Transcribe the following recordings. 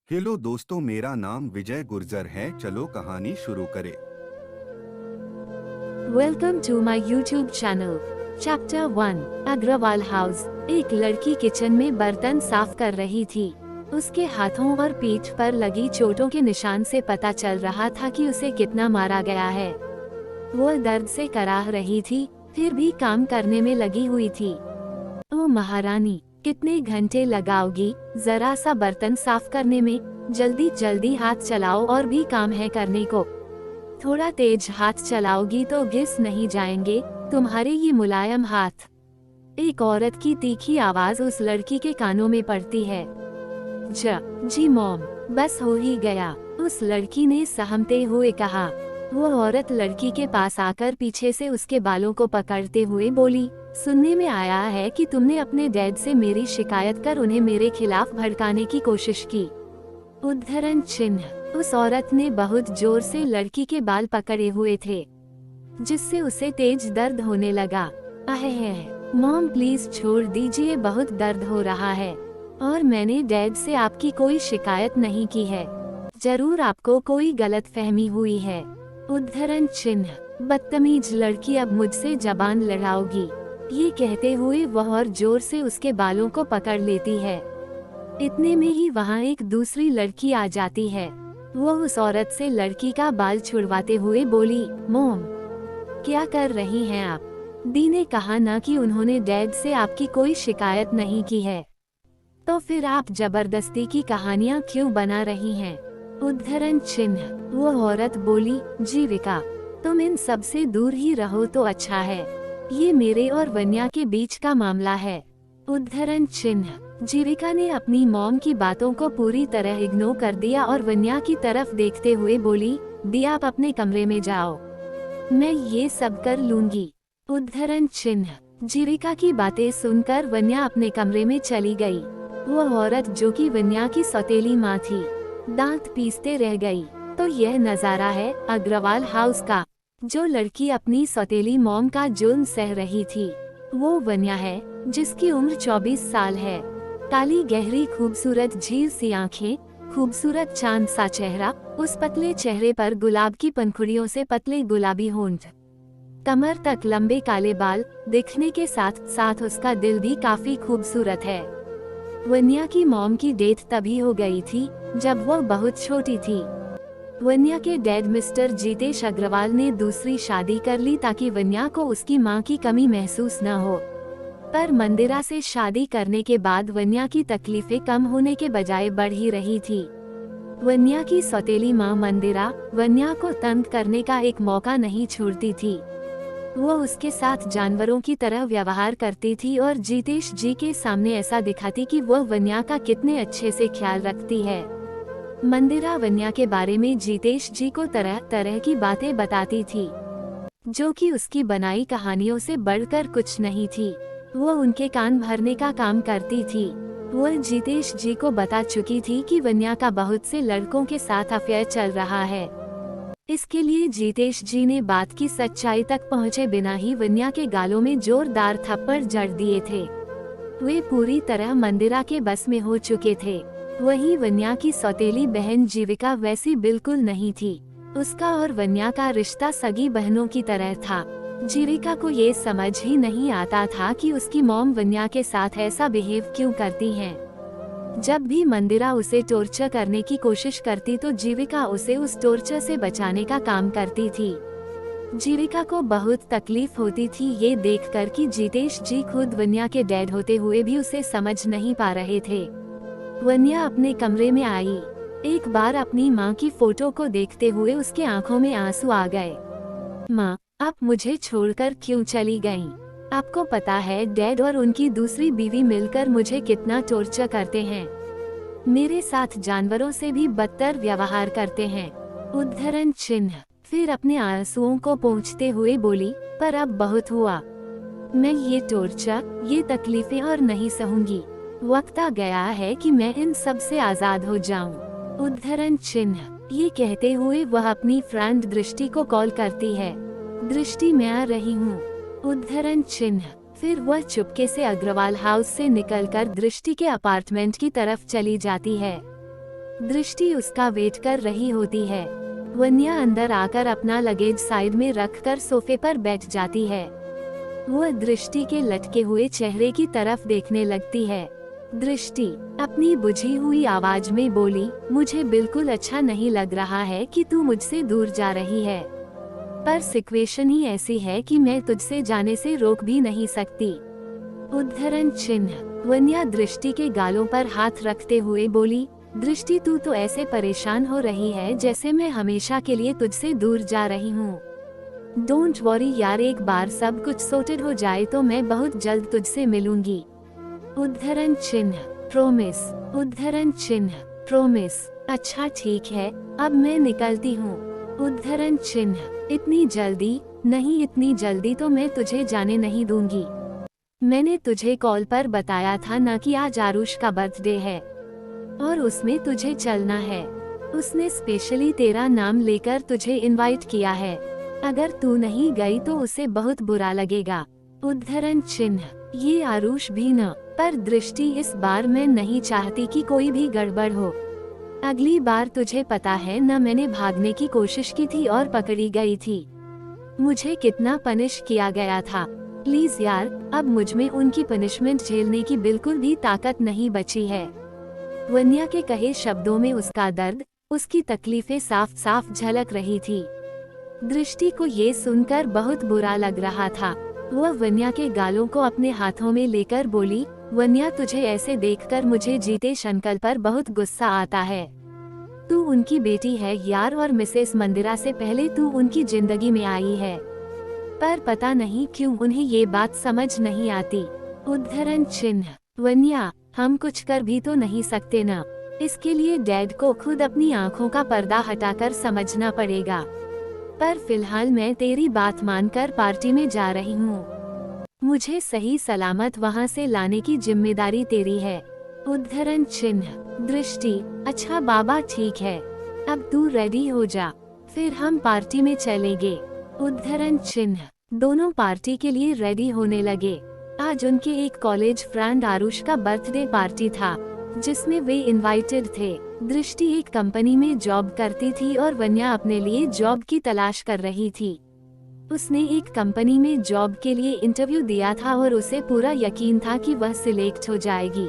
Hello दोस्तों, मेरा नाम विजय गुर्जर है। चलो कहानी शुरू करें। Welcome to my YouTube channel. Chapter 1 Agarwal house. एक लड़की किचन में बर्तन साफ कर रही थी। उसके हाथों और पीठ पर लगी चोटों के निशान से पता चल रहा था कि उसे कितना मारा गया है। वो दर्द से कराह रही थी, फिर भी काम करने में लगी हुई थी। ओ महारानी, कितने घंटे लगाओगी जरा सा बर्तन साफ करने में? जल्दी जल्दी हाथ चलाओ, और भी काम है करने को। थोड़ा तेज हाथ चलाओगी तो घिस नहीं जाएंगे तुम्हारे ये मुलायम हाथ। एक औरत की तीखी आवाज उस लड़की के कानों में पड़ती है। जी मॉम, बस हो ही गया, उस लड़की ने सहमते हुए कहा। वो औरत लड़की के पास आकर पीछे से उसके बालों को पकड़ते हुए बोली, सुनने में आया है कि तुमने अपने डैड से मेरी शिकायत कर उन्हें मेरे खिलाफ भड़काने की कोशिश की। उद्धरण चिन्ह। उस औरत ने बहुत जोर से लड़की के बाल पकड़े हुए थे, जिससे उसे तेज दर्द होने लगा। मॉम प्लीज छोड़ दीजिए, बहुत दर्द हो रहा है, और मैंने डैड से आपकी कोई शिकायत नहीं की है। जरूर आपको कोई गलतफहमी हुई है। उद्धरण चिन्ह। बदतमीज लड़की, अब मुझसे जबान लड़ाओगी? ये कहते हुए वह और जोर से उसके बालों को पकड़ लेती है। इतने में ही वहाँ एक दूसरी लड़की आ जाती है। वो उस औरत से लड़की का बाल छुड़वाते हुए बोली, मॉम क्या कर रही हैं आप? दी ने कहा ना कि उन्होंने डैड से आपकी कोई शिकायत नहीं की है, तो फिर आप जबरदस्ती की कहानियाँ क्यों बना रही हैं? उद्धरण चिन्ह। वो औरत बोली, जीविका, तुम इन सब से दूर ही रहो तो अच्छा है। ये मेरे और वन्या के बीच का मामला है। उद्धरण चिन्ह। जीविका ने अपनी मॉम की बातों को पूरी तरह इग्नोर कर दिया और वन्या की तरफ देखते हुए बोली, दी आप अपने कमरे में जाओ, मैं ये सब कर लूंगी। उद्धरण चिन्ह। जीविका की बातें सुनकर वन्या अपने कमरे में चली गई। वो औरत, जो कि वन्या की सौतेली माँ थी, दांत पीसते रह गई। तो यह नजारा है अग्रवाल हाउस का। जो लड़की अपनी सौतेली मॉम का जुल्म सह रही थी, वो वन्या है, जिसकी उम्र 24 साल है। काली गहरी खूबसूरत झील सी आंखें, खूबसूरत चांद सा चेहरा, उस पतले चेहरे पर गुलाब की पंखुड़ियों से पतले गुलाबी होंठ, कमर तक लंबे काले बाल, दिखने के साथ साथ उसका दिल भी काफी खूबसूरत है। वन्या की मॉम की डेथ तभी हो गई थी जब वो बहुत छोटी थी। वन्या के डैड मिस्टर जीतेश अग्रवाल ने दूसरी शादी कर ली ताकि वन्या को उसकी मां की कमी महसूस न हो। पर मंदिरा से शादी करने के बाद वन्या की तकलीफें कम होने के बजाय बढ़ ही रही थी। वन्या की सौतेली मां मंदिरा वन्या को तंग करने का एक मौका नहीं छोड़ती थी। वो उसके साथ जानवरों की तरह व्यवहार करती थी और जीतेश जी के सामने ऐसा दिखाती कि वो वन्या का कितने अच्छे से ख्याल रखती है। मंदिरा वन्या के बारे में जीतेश जी को तरह तरह की बातें बताती थी, जो कि उसकी बनाई कहानियों से बढ़कर कुछ नहीं थी। वो उनके कान भरने का काम करती थी। वो जीतेश जी को बता चुकी थी कि वन्या का बहुत से लड़कों के साथ अफेयर चल रहा है। इसके लिए जीतेश जी ने बात की सच्चाई तक पहुंचे बिना ही वन्या के गालों में जोरदार थप्पड़ जड़ दिए थे। वे पूरी तरह मंदिरा के बस में हो चुके थे। वहीं वन्या की सौतेली बहन जीविका वैसी बिल्कुल नहीं थी। उसका और वन्या का रिश्ता सगी बहनों की तरह था। जीविका को ये समझ ही नहीं आता था कि उसकी मॉम वन्या के साथ ऐसा बिहेव क्यों करती हैं। जब भी मंदिरा उसे टॉर्चर करने की कोशिश करती तो जीविका उसे उस टॉर्चर से बचाने का काम करती थी। जीविका को बहुत तकलीफ होती थी ये देखकर कि जीतेश जी खुद वन्या के डैड होते हुए भी उसे समझ नहीं पा रहे थे। वन्या अपने कमरे में आई। एक बार अपनी माँ की फोटो को देखते हुए उसके आंखों में आंसू आ गए। माँ, आप मुझे छोड़कर क्यों चली गईं? आपको पता है डैड और उनकी दूसरी बीवी मिलकर मुझे कितना टॉर्चर करते हैं। मेरे साथ जानवरों से भी बदतर व्यवहार करते हैं। उद्धरण चिन्ह। फिर अपने आंसुओं को पोंछते हुए बोली, पर अब बहुत हुआ। मैं ये टॉर्चर, ये तकलीफें और नहीं सहूंगी। वक्त आ गया है कि मैं इन सब से आजाद हो जाऊं। उद्धरण चिन्ह। ये कहते हुए वह अपनी फ्रेंड दृष्टि को कॉल करती है। दृष्टि, मैं आ रही हूँ। उद्धरण चिन्ह। फिर वह चुपके से अग्रवाल हाउस से निकलकर दृष्टि के अपार्टमेंट की तरफ चली जाती है। दृष्टि उसका वेट कर रही होती है। वन्या अंदर आकर अपना लगेज साइड में रखकर सोफे पर बैठ जाती है। वह दृष्टि के लटके हुए चेहरे की तरफ देखने लगती है। दृष्टि अपनी बुझी हुई आवाज में बोली, मुझे बिल्कुल अच्छा नहीं लग रहा है कि तू मुझसे दूर जा रही है, पर सिचुएशन ही ऐसी है कि मैं तुझसे जाने से रोक भी नहीं सकती। उद्धरण चिन्ह। वन्या दृष्टि के गालों पर हाथ रखते हुए बोली, दृष्टि तू तो ऐसे परेशान हो रही है जैसे मैं हमेशा के लिए तुझसे दूर जा रही हूँ। डोंट वरी यार, एक बार सब कुछ सॉर्टेड हो जाए तो मैं बहुत जल्द तुझसे मिलूंगी। उद्धरण चिन्ह प्रोमिस। उद्धरण चिन्ह प्रोमिस। अच्छा ठीक है, अब मैं निकलती हूँ। उद्धरण चिन्ह इतनी जल्दी नहीं, इतनी जल्दी तो मैं तुझे जाने नहीं दूंगी। मैंने तुझे कॉल पर बताया था ना कि आज आरुष का बर्थडे है और उसमें तुझे चलना है। उसने स्पेशली तेरा नाम लेकर तुझे इनवाइट किया है। अगर तू नहीं गई तो उसे बहुत बुरा लगेगा। उद्धरण चिन्ह ये आरुष भी न, पर दृष्टि इस बार मैं नहीं चाहती कि कोई भी गड़बड़ हो। अगली बार तुझे पता है न, मैंने भागने की कोशिश की थी और पकड़ी गई थी। मुझे कितना पनिश किया गया था। प्लीज यार, अब मुझमें उनकी पनिशमेंट झेलने की बिल्कुल भी ताकत नहीं बची है। वन्या के कहे शब्दों में उसका दर्द, उसकी तकलीफें साफ साफ झलक रही थी। दृष्टि को ये सुनकर बहुत बुरा लग रहा था। वह वन्या के गालों को अपने हाथों में लेकर बोली, वन्या तुझे ऐसे देखकर मुझे जीतेश अंकल पर बहुत गुस्सा आता है। तू उनकी बेटी है यार, और मिसेस मंदिरा से पहले तू उनकी जिंदगी में आई है, पर पता नहीं क्यों उन्हें ये बात समझ नहीं आती। उद्धरण चिन्ह वन्या हम कुछ कर भी तो नहीं सकते न, इसके लिए डैड को खुद अपनी आँखों का पर्दा हटाकर समझना पड़ेगा। पर फिलहाल मैं तेरी बात मानकर पार्टी में जा रही हूँ। मुझे सही सलामत वहाँ से लाने की जिम्मेदारी तेरी है। उद्धरण चिन्ह दृष्टि अच्छा बाबा ठीक है, अब तू रेडी हो जा, फिर हम पार्टी में चलेंगे। उद्धरण चिन्ह दोनों पार्टी के लिए रेडी होने लगे। आज उनके एक कॉलेज फ्रेंड आरुष का बर्थडे पार्टी था, जिसमें वे इनवाइटेड थे। दृष्टि एक कंपनी में जॉब करती थी और वन्या अपने लिए जॉब की तलाश कर रही थी। उसने एक कंपनी में जॉब के लिए इंटरव्यू दिया था और उसे पूरा यकीन था कि वह सिलेक्ट हो जाएगी।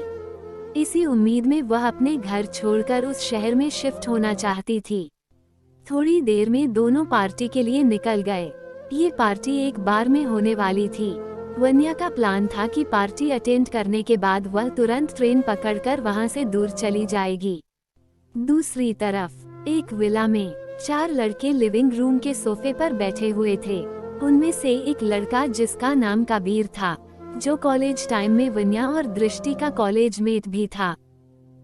इसी उम्मीद में वह अपने घर छोड़कर उस शहर में शिफ्ट होना चाहती थी। थोड़ी देर में दोनों पार्टी के लिए निकल गए। ये पार्टी एक बार में होने वाली थी। वन्या का प्लान था कि पार्टी अटेंड करने के बाद वह तुरंत ट्रेन पकड़कर वहां से दूर चली जाएगी। दूसरी तरफ एक विला में 4 लड़के लिविंग रूम के सोफे पर बैठे हुए थे। उनमें से एक लड़का जिसका नाम कबीर था, जो कॉलेज टाइम में वन्या और दृष्टि का कॉलेज मेट भी था।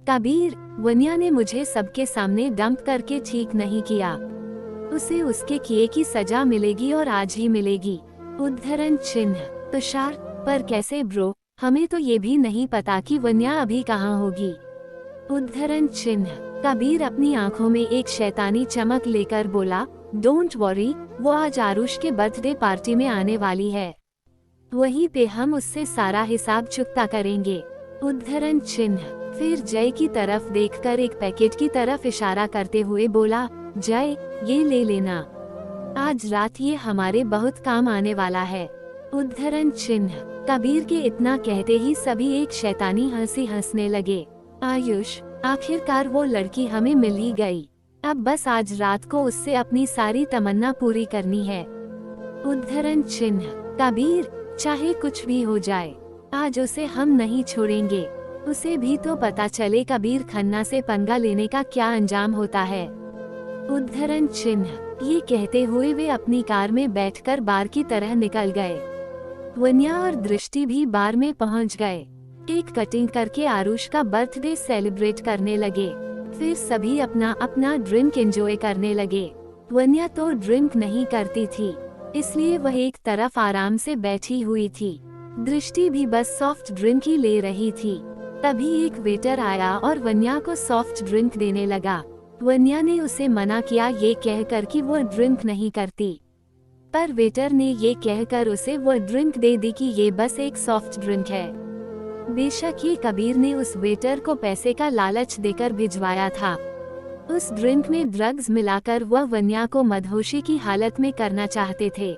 कबीर, वन्या ने मुझे सबके सामने डंप करके ठीक नहीं किया, उसे उसके किए की सजा मिलेगी और आज ही मिलेगी। उद्धरण चिन्ह तुषार, पर कैसे ब्रो, हमें तो ये भी नहीं पता कि वन्या अभी कहाँ होगी। उद्धरण चिन्ह कबीर अपनी आंखों में एक शैतानी चमक लेकर बोला, डोंट वरी, वो आज आरुष के बर्थडे पार्टी में आने वाली है, वहीं पे हम उससे सारा हिसाब चुकता करेंगे। उद्धरण चिन्ह फिर जय की तरफ देखकर एक पैकेट की तरफ इशारा करते हुए बोला, जय ये ले लेना, आज रात ये हमारे बहुत काम आने वाला है। उद्धरण चिन्ह कबीर के इतना कहते ही सभी एक शैतानी हंसी हंसने लगे। आयुष, आखिरकार वो लड़की हमें मिल ही गई, अब बस आज रात को उससे अपनी सारी तमन्ना पूरी करनी है। उद्धरण चिन्ह कबीर, चाहे कुछ भी हो जाए, आज उसे हम नहीं छोड़ेंगे, उसे भी तो पता चले कबीर खन्ना से पंगा लेने का क्या अंजाम होता है। उद्धरण चिन्ह ये कहते हुए वे अपनी कार में बैठकर बार की तरह निकल गए। वन्या और दृष्टि भी बार में पहुंच गए। केक कटिंग करके आरुष का बर्थडे सेलिब्रेट करने लगे। फिर सभी अपना अपना ड्रिंक एंजॉय करने लगे। वन्या तो ड्रिंक नहीं करती थी, इसलिए वह एक तरफ आराम से बैठी हुई थी। दृष्टि भी बस सॉफ्ट ड्रिंक ही ले रही थी। तभी एक वेटर आया और वन्या को सॉफ्ट ड्रिंक देने लगा। वन्या ने उसे मना किया ये कहकर कि वो ड्रिंक नहीं करती, पर वेटर ने ये कहकर उसे वो ड्रिंक दे दी कि ये बस एक सॉफ्ट ड्रिंक है। बेशक ये कबीर ने उस वेटर को पैसे का लालच देकर भिजवाया था, उस ड्रिंक में ड्रग्स मिलाकर वह वन्या को मदहोशी की हालत में करना चाहते थे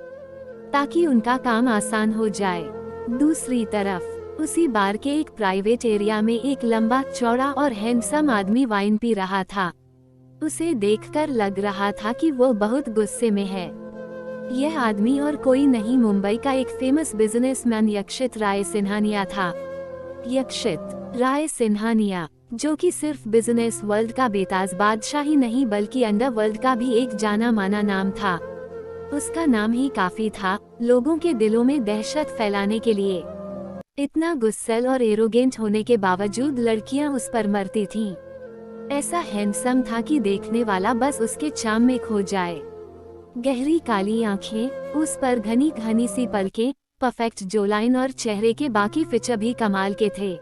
ताकि उनका काम आसान हो जाए। दूसरी तरफ उसी बार के एक प्राइवेट एरिया में एक लंबा चौड़ा और हैंडसम आदमी वाइन पी रहा था। उसे देखकर लग रहा था कि वो बहुत गुस्से में है। यह आदमी और कोई नहीं, मुंबई का एक फेमस बिजनेसमैन यक्षित राय सिन्हानिया था। यक्षित राय सिन्हानिया, जो कि सिर्फ बिजनेस वर्ल्ड का बेताज बादशाह ही नहीं बल्कि अंडरवर्ल्ड का भी एक जाना माना नाम था। उसका नाम ही काफी था लोगों के दिलों में दहशत फैलाने के लिए। इतना गुस्सैल और एरोगेंट होने के बावजूद लड़कियां उस पर मरती थीं। ऐसा हैंडसम था कि देखने वाला बस उसके चार्म में खो जाए। गहरी काली आंखें, उस पर घनी घनी सी पलकें, परफेक्ट जोलाइन और चेहरे के बाकी फीचर भी कमाल के थे।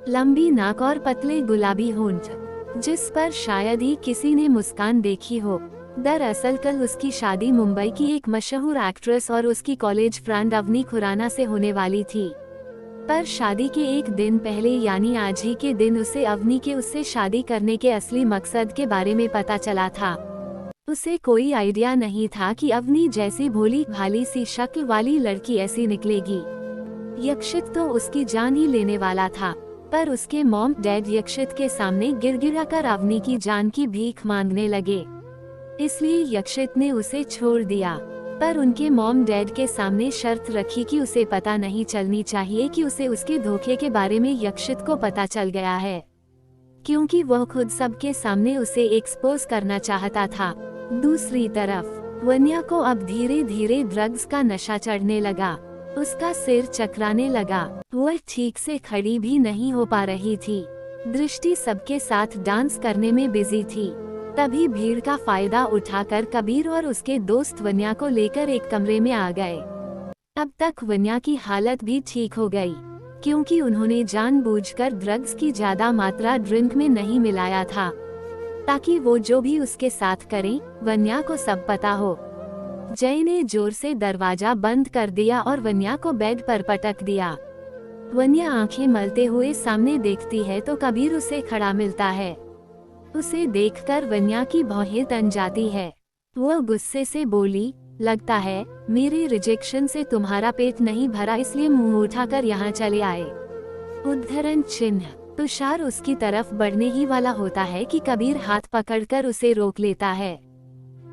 लंबी नाक और पतले गुलाबी होंठ, जिस पर शायद ही किसी ने मुस्कान देखी हो। दरअसल कल उसकी शादी मुंबई की एक मशहूर एक्ट्रेस और उसकी कॉलेज फ्रेंड अवनी खुराना से होने वाली थी। पर शादी के एक दिन पहले यानी आज ही के दिन उसे अवनी के उससे शादी करने के असली मकसद के बारे में पता चला था। उसे कोई आइडिया नहीं था कि अवनी जैसी भोली भाली सी शक्ल वाली लड़की ऐसी निकलेगी। यक्षित तो उसकी जान ही लेने वाला था, पर उसके मॉम डैड यक्षित के सामने गिड़गिड़ाकर अवनी की जान की भीख मांगने लगे। इसलिए यक्षित ने उसे छोड़ दिया, पर उनके मॉम डैड के सामने शर्त रखी कि उसे पता नहीं चलनी चाहिए कि उसे उसके धोखे के बारे में यक्षित को पता चल गया है, क्योंकि वह खुद सबके सामने उसे एक्सपोज करना चाहता था। दूसरी तरफ वन्या को अब धीरे धीरे ड्रग्स का नशा चढ़ने लगा। उसका सिर चकराने लगा। वह ठीक से खड़ी भी नहीं हो पा रही थी। दृष्टि सबके साथ डांस करने में बिजी थी। तभी भीड़ का फायदा उठाकर कबीर और उसके दोस्त वन्या को लेकर एक कमरे में आ गए। अब तक वन्या की हालत भी ठीक हो गई, क्योंकि उन्होंने जानबूझकर ड्रग्स की ज्यादा मात्रा ड्रिंक में नहीं मिलाया था, ताकि वो जो भी उसके साथ करें वन्या को सब पता हो। जय ने जोर से दरवाजा बंद कर दिया और वन्या को बेड पर पटक दिया। वन्या आंखें मलते हुए सामने देखती है तो कबीर उसे खड़ा मिलता है। उसे देखकर वन्या की भौहें तन जाती है। वह गुस्से से बोली, लगता है मेरे रिजेक्शन से तुम्हारा पेट नहीं भरा, इसलिए मुंह उठाकर यहाँ चले आए। उद्धरण चिन्ह। तुषार उसकी तरफ बढ़ने ही वाला होता है कि कबीर हाथ पकड़कर उसे रोक लेता है।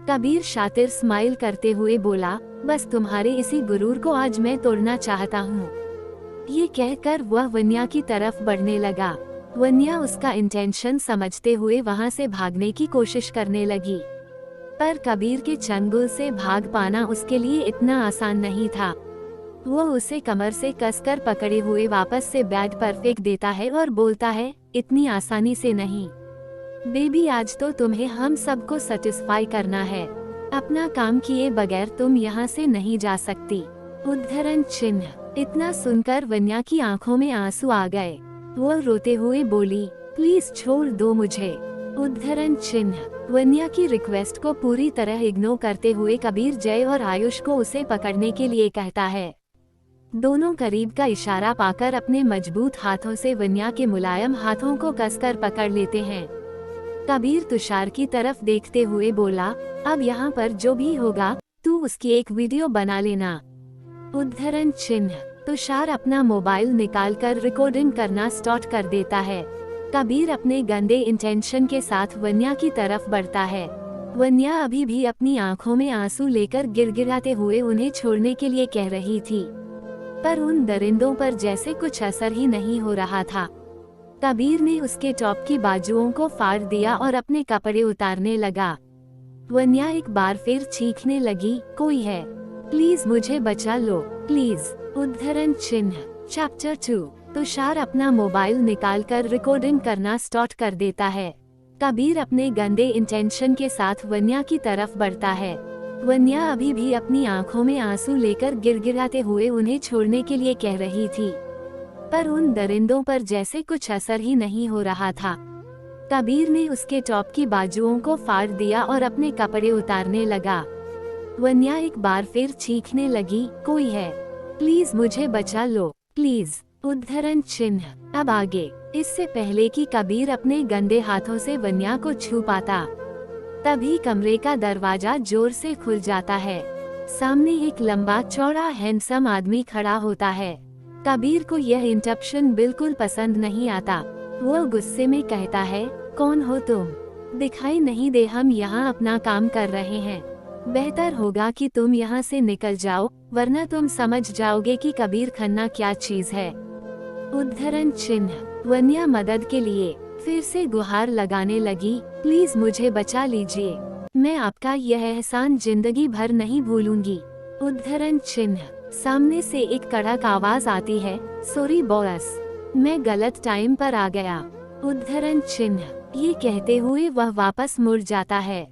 कबीर शातिर स्माइल करते हुए बोला, बस तुम्हारे इसी गुरूर को आज मैं तोड़ना चाहता हूँ। ये कहकर वह वन्या की तरफ बढ़ने लगा। वन्या उसका इंटेंशन समझते हुए वहां से भागने की कोशिश करने लगी, पर कबीर के चंगुल से भाग पाना उसके लिए इतना आसान नहीं था। वो उसे कमर से कसकर पकड़े हुए वापस से बेड पर फेंक देता है और बोलता है, इतनी आसानी से नहीं बेबी, आज तो तुम्हें हम सबको सेटिस्फाई करना है। अपना काम किए बगैर तुम यहाँ से नहीं जा सकती। उद्धरण चिन्ह। इतना सुनकर वन्या की आंखों में आंसू आ गए। वो रोते हुए बोली, प्लीज छोड़ दो मुझे। उद्धरण चिन्ह। वन्या की रिक्वेस्ट को पूरी तरह इग्नोर करते हुए कबीर जय और आयुष को उसे पकड़ने के लिए कहता है। दोनों करीब का इशारा पाकर अपने मजबूत हाथों से वन्या के मुलायम हाथों को कसकर पकड़ लेते हैं। कबीर तुषार की तरफ देखते हुए बोला, अब यहाँ पर जो भी होगा तू उसकी एक वीडियो बना लेना। उद्धरण चिन्ह। तुषार अपना मोबाइल निकालकर रिकॉर्डिंग करना स्टार्ट कर देता है। कबीर अपने गंदे इंटेंशन के साथ वन्या की तरफ बढ़ता है। वन्या अभी भी अपनी आंखों में आंसू लेकर गिड़गिड़ाते हुए उन्हें छोड़ने के लिए कह रही थी, पर उन दरिंदों पर जैसे कुछ असर ही नहीं हो रहा था। कबीर ने उसके टॉप की बाजुओं को फाड़ दिया और अपने कपड़े उतारने लगा। वन्या एक बार फिर चीखने लगी, कोई है, प्लीज मुझे बचा लो, प्लीज। उद्धरण चिन्ह। चैप्टर 2। तुषार अपना मोबाइल निकालकर रिकॉर्डिंग करना स्टार्ट कर देता है। कबीर अपने गंदे इंटेंशन के साथ वन्या की तरफ बढ़ता है। वन्या अभी भी अपनी आंखों में आंसू लेकर गिड़गिड़ाते हुए उन्हें छोड़ने के लिए कह रही थी, पर उन दरिंदों पर जैसे कुछ असर ही नहीं हो रहा था। कबीर ने उसके टॉप की बाजुओं को फाड़ दिया और अपने कपड़े उतारने लगा। वन्या एक बार फिर चीखने लगी, कोई है, प्लीज मुझे बचा लो, प्लीज। उद्धरण चिन्ह। अब आगे। इससे पहले कि कबीर अपने गंदे हाथों से वन्या को छू पाता, तभी कमरे का दरवाजा जोर से खुल जाता है। सामने एक लंबा चौड़ा हैंडसम आदमी खड़ा होता है। कबीर को यह इंटरप्शन बिल्कुल पसंद नहीं आता। वो गुस्से में कहता है, कौन हो तुम? दिखाई नहीं दे, हम यहाँ अपना काम कर रहे हैं। बेहतर होगा कि तुम यहाँ से निकल जाओ, वरना तुम समझ जाओगे कि कबीर खन्ना क्या चीज है। उद्धरण चिन्ह। वन्या मदद के लिए फिर से गुहार लगाने लगी, प्लीज मुझे बचा लीजिए, मैं आपका यह एहसान जिंदगी भर नहीं भूलूंगी। उद्धरण चिन्ह। सामने से एक कड़क आवाज आती है, सॉरी बॉस, मैं गलत टाइम पर आ गया। उद्धरण चिन्ह। ये कहते हुए वह वापस मुड़ जाता है,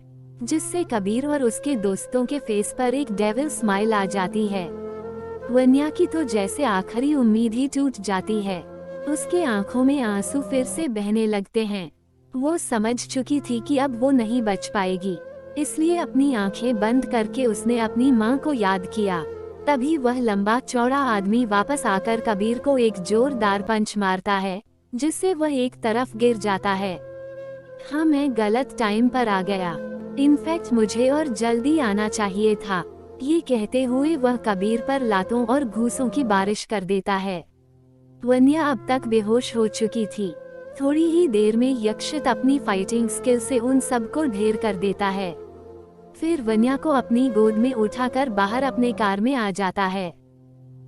जिससे कबीर और उसके दोस्तों के फेस पर एक डेविल स्माइल आ जाती है। वन्या की तो जैसे आखिरी उम्मीद ही टूट जाती है। उसके आंखों में आंसू फिर से बहने लगते हैं। वो समझ चुकी थी कि अब वो नहीं बच पाएगी, इसलिए अपनी आंखें बंद करके उसने अपनी माँ को याद किया। तभी वह लंबा चौड़ा आदमी वापस आकर कबीर को एक जोरदार पंच मारता है, जिससे वह एक तरफ गिर जाता है। हाँ, मैं गलत टाइम पर आ गया, इनफैक्ट मुझे और जल्दी आना चाहिए था। ये कहते हुए वह कबीर पर लातों और घूसों की बारिश कर देता है। वन्या अब तक बेहोश हो चुकी थी। थोड़ी ही देर में यक्षित अपनी फाइटिंग स्किल से उन सबको ढेर कर देता है। फिर वन्या को अपनी गोद में उठाकर बाहर अपने कार में आ जाता है।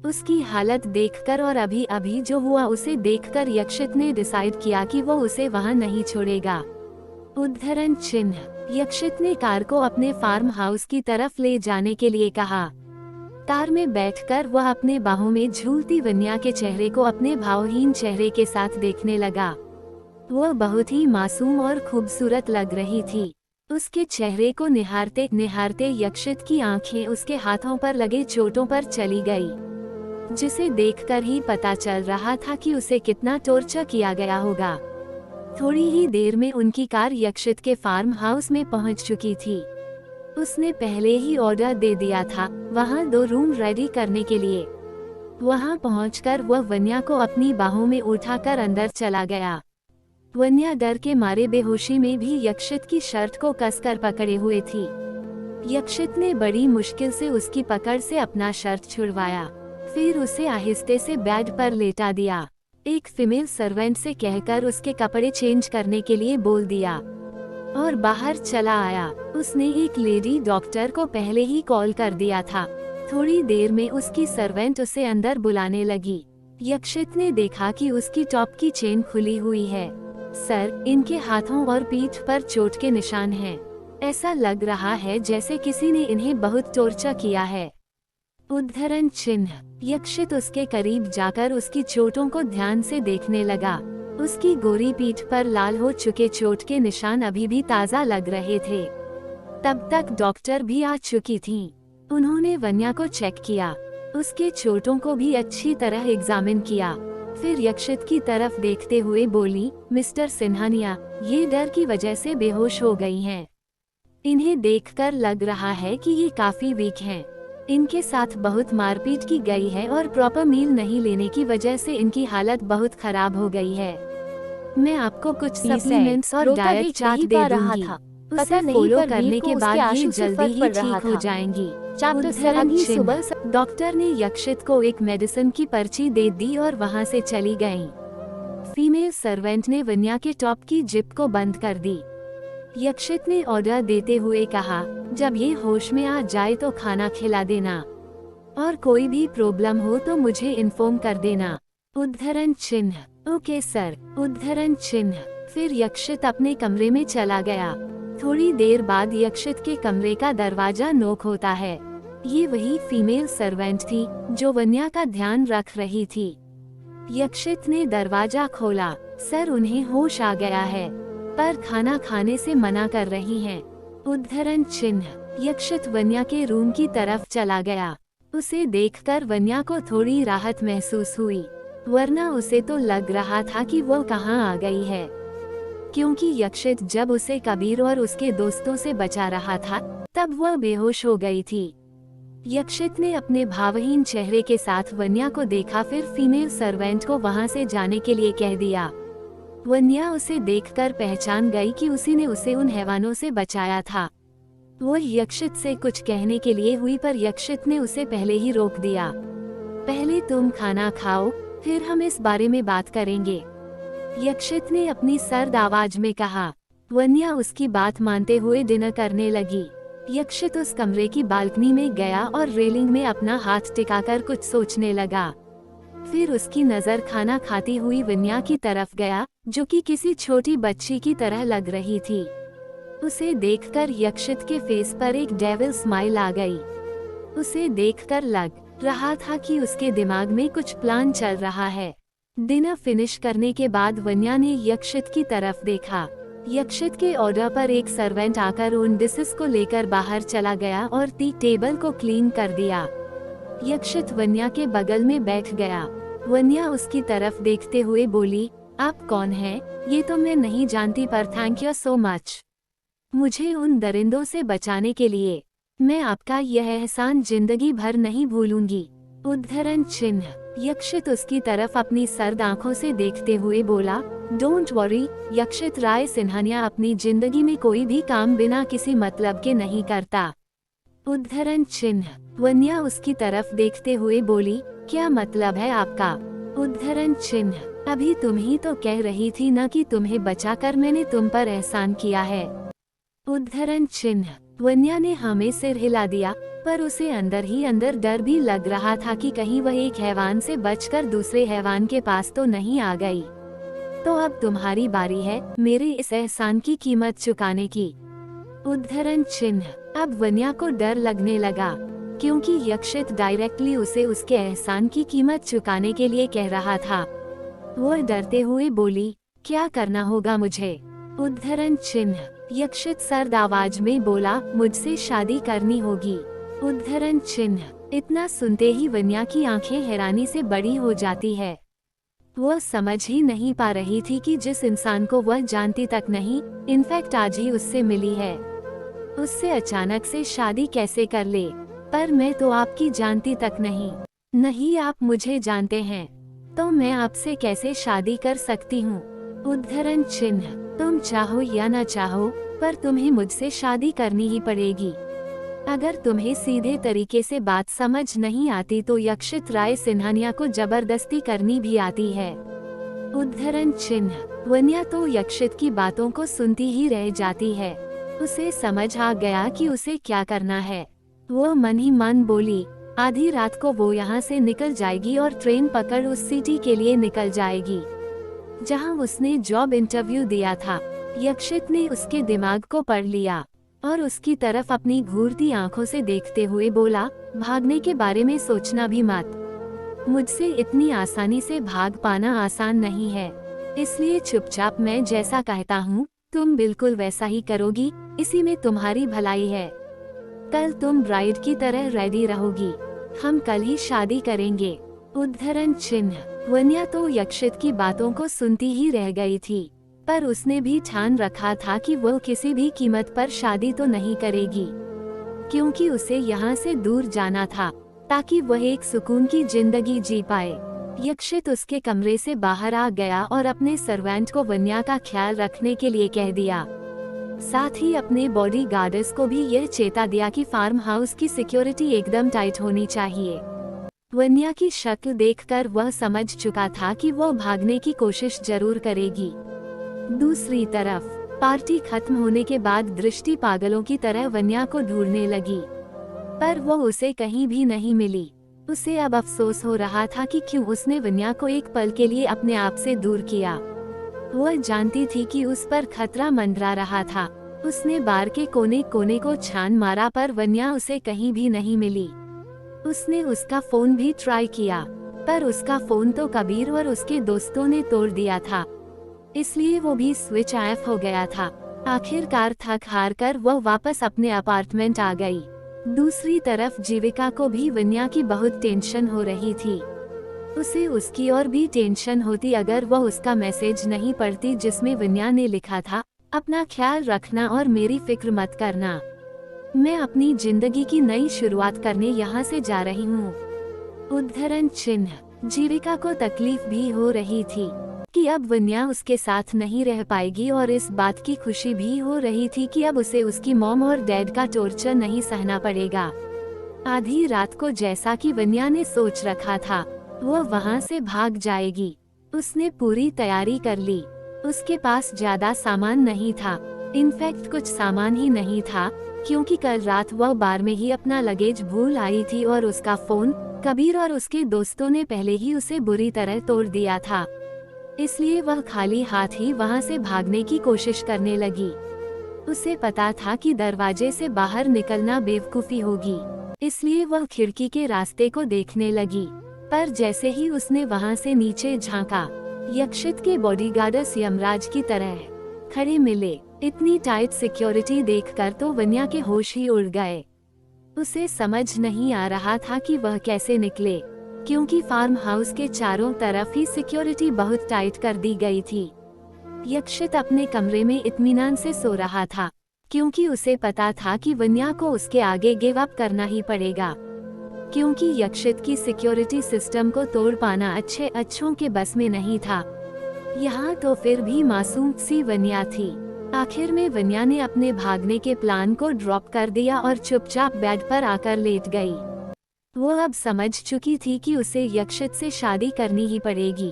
उसकी हालत देखकर और अभी अभी जो हुआ उसे देखकर यक्षित ने डिसाइड किया कि वो उसे वहां नहीं छोड़ेगा। उद्धरण चिन्ह। यक्षित ने कार को अपने फार्म हाउस की तरफ ले जाने के लिए कहा। कार में बैठकर वह अपने बाहों में झूलती वन्या के चेहरे को अपने भावहीन चेहरे के साथ देखने लगा। वह बहुत ही मासूम और खूबसूरत लग रही थी। उसके चेहरे को निहारते निहारते यक्षित की आंखें उसके हाथों पर लगे चोटों पर चली गई, जिसे देखकर ही पता चल रहा था कि उसे कितना टॉर्चर किया गया होगा। थोड़ी ही देर में उनकी कार यक्षित के फार्म हाउस में पहुंच चुकी थी। उसने पहले ही ऑर्डर दे दिया था वहां 2 रूम रेडी करने के लिए। वहां पहुंचकर वह वन्या को अपनी बाहों में उठाकर अंदर चला गया। वन्या डर के मारे बेहोशी में भी यक्षित की शर्ट को कसकर पकड़े हुए थी। यक्षित ने बड़ी मुश्किल से उसकी पकड़ से अपना शर्ट छुड़वाया, फिर उसे आहिस्ते से बेड पर लेटा दिया। एक फीमेल सर्वेंट से कहकर उसके कपड़े चेंज करने के लिए बोल दिया और बाहर चला आया। उसने एक लेडी डॉक्टर को पहले ही कॉल कर दिया था। थोड़ी देर में उसकी सर्वेंट उसे अंदर बुलाने लगी। यक्षित ने देखा कि उसकी टॉप की चेन खुली हुई है। सर, इनके हाथों और पीठ पर चोट के निशान हैं। ऐसा लग रहा है जैसे किसी ने इन्हें बहुत टॉर्चर किया है। उद्धरण चिन्ह। यक्षित उसके करीब जाकर उसकी चोटों को ध्यान से देखने लगा। उसकी गोरी पीठ पर लाल हो चुके चोट के निशान अभी भी ताज़ा लग रहे थे। तब तक डॉक्टर भी आ चुकी थीं। उन्होंने वन्या को चेक किया, उसके चोटों को भी अच्छी तरह एग्जामिन किया। फिर यक्षित की तरफ देखते हुए बोली, मिस्टर सिन्हानिया, ये डर की वजह से बेहोश हो गई हैं। इन्हें देखकर लग रहा है कि ये काफी वीक हैं। इनके साथ बहुत मारपीट की गई है और प्रॉपर मील नहीं लेने की वजह से इनकी हालत बहुत खराब हो गई है। मैं आपको कुछ सप्लीमेंट्स और डाइट चार्ट दे दूंगी। उसे फॉलो करने के बाद ये जल्दी ही ठीक हो जाएंगी। सुबह डॉक्टर ने यक्षित को एक मेडिसिन की पर्ची दे दी और वहां से चली गयी। फीमेल सर्वेंट ने वन्या के टॉप की जिप को बंद कर दी। यक्षित ने ऑर्डर देते हुए कहा, जब ये होश में आ जाए तो खाना खिला देना और कोई भी प्रॉब्लम हो तो मुझे इन्फॉर्म कर देना। उद्धरण चिन्ह। Okay sir. उद्धरण चिन्ह। फिर यक्षित अपने कमरे में चला गया। थोड़ी देर बाद यक्षित के कमरे का दरवाजा नॉक होता है। ये वही फीमेल सर्वेंट थी जो वन्या का ध्यान रख रही थी। यक्षित ने दरवाजा खोला। सर, उन्हें होश आ गया है पर खाना खाने से मना कर रही हैं। उद्धरण चिन्ह। यक्षित वन्या के रूम की तरफ चला गया। उसे देखकर वन्या को थोड़ी राहत महसूस हुई, वरना उसे तो लग रहा था कि वो कहाँ आ गई है, क्योंकि यक्षित जब उसे कबीर और उसके दोस्तों से बचा रहा था तब वह बेहोश हो गई थी। यक्षित ने अपने भावहीन चेहरे के साथ वन्या को देखा, फिर फीमेल सर्वेंट को वहां से जाने के लिए कह दिया। वन्या उसे देखकर पहचान गई कि उसी ने उसे उन हैवानों से बचाया था। वो यक्षित से कुछ कहने के लिए हुई पर यक्षित ने उसे पहले ही रोक दिया। पहले तुम खाना खाओ, फिर हम इस बारे में बात करेंगे, यक्षित ने अपनी सर्द आवाज में कहा। वन्या उसकी बात मानते हुए डिनर करने लगी। यक्षित उस कमरे की बालकनी में गया और रेलिंग में अपना हाथ टिकाकर कुछ सोचने लगा। फिर उसकी नजर खाना खाती हुई वन्या की तरफ गया, जो कि किसी छोटी बच्ची की तरह लग रही थी। उसे देखकर यक्षित के फेस पर एक डेविल स्माइल आ गई। उसे देखकर लग रहा था कि उसके दिमाग में कुछ प्लान चल रहा है। डिनर फिनिश करने के बाद वन्या ने यक्षित की तरफ देखा। यक्षित के ऑर्डर पर एक सर्वेंट आकर उन डिशेस को लेकर बाहर चला गया और टेबल को क्लीन कर दिया। यक्षित वन्या के बगल में बैठ गया। वन्या उसकी तरफ देखते हुए बोली, आप कौन हैं? ये तो मैं नहीं जानती, पर थैंक यू सो मच मुझे उन दरिंदों से बचाने के लिए। मैं आपका यह एहसान जिंदगी भर नहीं भूलूंगी। उद्धरण चिन्ह। यक्षित उसकी तरफ अपनी सर्द आंखों से देखते हुए बोला, डोंट वरी, यक्षित राय सिन्हानिया अपनी जिंदगी में कोई भी काम बिना किसी मतलब के नहीं करता। उद्धरण चिन्ह। वन्या उसकी तरफ देखते हुए बोली, क्या मतलब है आपका? उद्धरण चिन्ह। अभी तुम ही तो कह रही थी न कि तुम्हें बचाकर मैंने तुम पर एहसान किया है। उद्धरण चिन्ह। वन्या ने हमें सिर हिला दिया, पर उसे अंदर ही अंदर डर भी लग रहा था कि कहीं वह एक हैवान से बचकर दूसरे हैवान के पास तो नहीं आ गई। तो अब तुम्हारी बारी है मेरे इस एहसान की कीमत चुकाने की। उद्धरण चिन्ह। अब वन्या को डर लगने लगा, क्योंकि यक्षित डायरेक्टली उसे उसके एहसान की कीमत चुकाने के लिए कह रहा था। वो डरते हुए बोली, क्या करना होगा मुझे? उद्धरण चिन्ह। यक्षित सर्द आवाज में बोला, मुझसे शादी करनी होगी। उद्धरण चिन्ह। इतना सुनते ही वन्या की आंखें हैरानी से बड़ी हो जाती है। वह समझ ही नहीं पा रही थी कि जिस इंसान को वह जानती तक नहीं, इनफैक्ट आज ही उससे मिली है, उससे अचानक से शादी कैसे कर ले? पर मैं तो आपकी जानती तक नहीं। नहीं, आप मुझे जानते हैं, तो मैं आपसे कैसे शादी कर सकती हूँ? उद्धरण चिन्ह। तुम चाहो या ना चाहो, पर तुम्हें मुझसे शादी करनी ही पड़ेगी। अगर तुम्हें सीधे तरीके से बात समझ नहीं आती तो यक्षित राय सिन्हानिया को जबरदस्ती करनी भी आती है। उद्धरण चिन्ह। वन्या तो यक्षित की बातों को सुनती ही रह जाती है। उसे समझ आ गया कि उसे क्या करना है। वो मन ही मन बोली, आधी रात को वो यहाँ से निकल जाएगी और ट्रेन पकड़ उस सिटी के लिए निकल जाएगी जहाँ उसने जॉब इंटरव्यू दिया था। यक्षित ने उसके दिमाग को पढ़ लिया और उसकी तरफ अपनी घूरती आंखों से देखते हुए बोला, भागने के बारे में सोचना भी मत। मुझसे इतनी आसानी से भाग पाना आसान नहीं है, इसलिए चुपचाप मैं जैसा कहता हूँ तुम बिल्कुल वैसा ही करोगी, इसी में तुम्हारी भलाई है। कल तुम ब्राइड की तरह रेडी रहोगी, हम कल ही शादी करेंगे। उद्धरण चिन्ह। वन्या तो यक्षित की बातों को सुनती ही रह गई थी, पर उसने भी ठान रखा था कि वह किसी भी कीमत पर शादी तो नहीं करेगी, क्योंकि उसे यहाँ से दूर जाना था ताकि वह एक सुकून की जिंदगी जी पाए। यक्षित उसके कमरे से बाहर आ गया और अपने सर्वेंट को वन्या का ख्याल रखने के लिए कह दिया। साथ ही अपने बॉडी गार्ड्स को भी यह चेता दिया कि फार्म हाउस की सिक्योरिटी एकदम टाइट होनी चाहिए। वन्या की शक्ल देखकर वह समझ चुका था कि वह भागने की कोशिश जरूर करेगी। दूसरी तरफ पार्टी खत्म होने के बाद दृष्टि पागलों की तरह वन्या को ढूंढने लगी, पर वो उसे कहीं भी नहीं मिली। उसे अब अफसोस हो रहा था कि क्यों उसने वन्या को एक पल के लिए अपने आप से दूर किया। वह जानती थी कि उस पर खतरा मंडरा रहा था। उसने बार के कोने कोने को छान मारा, पर वन्या उसे कहीं भी नहीं मिली। उसने उसका फोन भी ट्राई किया, पर उसका फोन तो कबीर और उसके दोस्तों ने तोड़ दिया था, इसलिए वो भी स्विच ऑफ हो गया था। आखिरकार थक हार कर वह वापस अपने अपार्टमेंट आ गई। दूसरी तरफ जीविका को भी वन्या की बहुत टेंशन हो रही थी। उसे उसकी और भी टेंशन होती अगर वह उसका मैसेज नहीं पढ़ती जिसमें वन्या ने लिखा था, अपना ख्याल रखना और मेरी फिक्र मत करना, मैं अपनी जिंदगी की नई शुरुआत करने यहाँ से जा रही हूँ। उद्धरण चिन्ह। जीविका को तकलीफ भी हो रही थी कि अब वन्या उसके साथ नहीं रह पाएगी और इस बात की खुशी भी हो रही थी कि अब उसे उसकी मॉम और डैड का टॉर्चर नहीं सहना पड़ेगा। आधी रात को जैसा कि वन्या ने सोच रखा था, वो वहाँ से भाग जाएगी। उसने पूरी तैयारी कर ली। उसके पास ज्यादा सामान नहीं था, इनफैक्ट कुछ सामान ही नहीं था, क्योंकि कल रात वह बार में ही अपना लगेज भूल आई थी और उसका फोन कबीर और उसके दोस्तों ने पहले ही उसे बुरी तरह तोड़ दिया था। इसलिए वह खाली हाथ ही वहां से भागने की कोशिश करने लगी। उसे पता था कि दरवाजे से बाहर निकलना बेवकूफी होगी, इसलिए वह खिड़की के रास्ते को देखने लगी। पर जैसे ही उसने वहां से नीचे झांका, यक्षित के बॉडीगार्ड्स यमराज की तरह खड़े मिले। इतनी टाइट सिक्योरिटी देखकर तो वन्या के होश ही उड़ गए। उसे समझ नहीं आ रहा था कि वह कैसे निकले, क्योंकि फार्म हाउस के चारों तरफ ही सिक्योरिटी बहुत टाइट कर दी गई थी। यक्षित अपने कमरे में इत्मीनान से सो रहा था, क्योंकि उसे पता था कि वन्या को उसके आगे गिव अप करना ही पड़ेगा, क्योंकि यक्षित की सिक्योरिटी सिस्टम को तोड़ पाना अच्छों के बस में नहीं था। यहाँ तो फिर भी मासूम सी वन्या थी। आखिर में वन्या ने अपने भागने के प्लान को ड्रॉप कर दिया और चुपचाप बेड पर आकर लेट गई। वो अब समझ चुकी थी कि उसे यक्षित से शादी करनी ही पड़ेगी।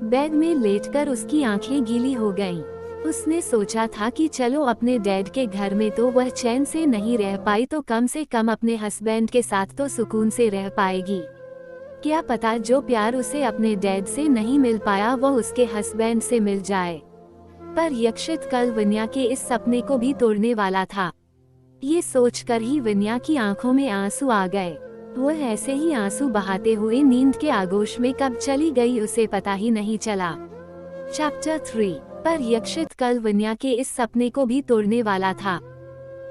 बेड में लेटकर उसकी आंखें गीली हो गईं। उसने सोचा था कि चलो अपने डैड के घर में तो वह चैन से नहीं रह पाई तो कम से कम अपने हस्बैंड के साथ तो सुकून से रह पाएगी। क्या पता जो प्यार उसे अपने डैड से नहीं मिल पाया वो उसके हस्बैंड से मिल जाए। पर यक्षित कल वन्या के इस सपने को भी तोड़ने वाला था। ये सोचकर ही वन्या की आंखों में आंसू आ गए। वह ऐसे ही आंसू बहाते हुए नींद के आगोश में कब चली गई उसे पता ही नहीं चला। चैप्टर 3। पर यक्षित कल वन्या के इस सपने को भी तोड़ने वाला था।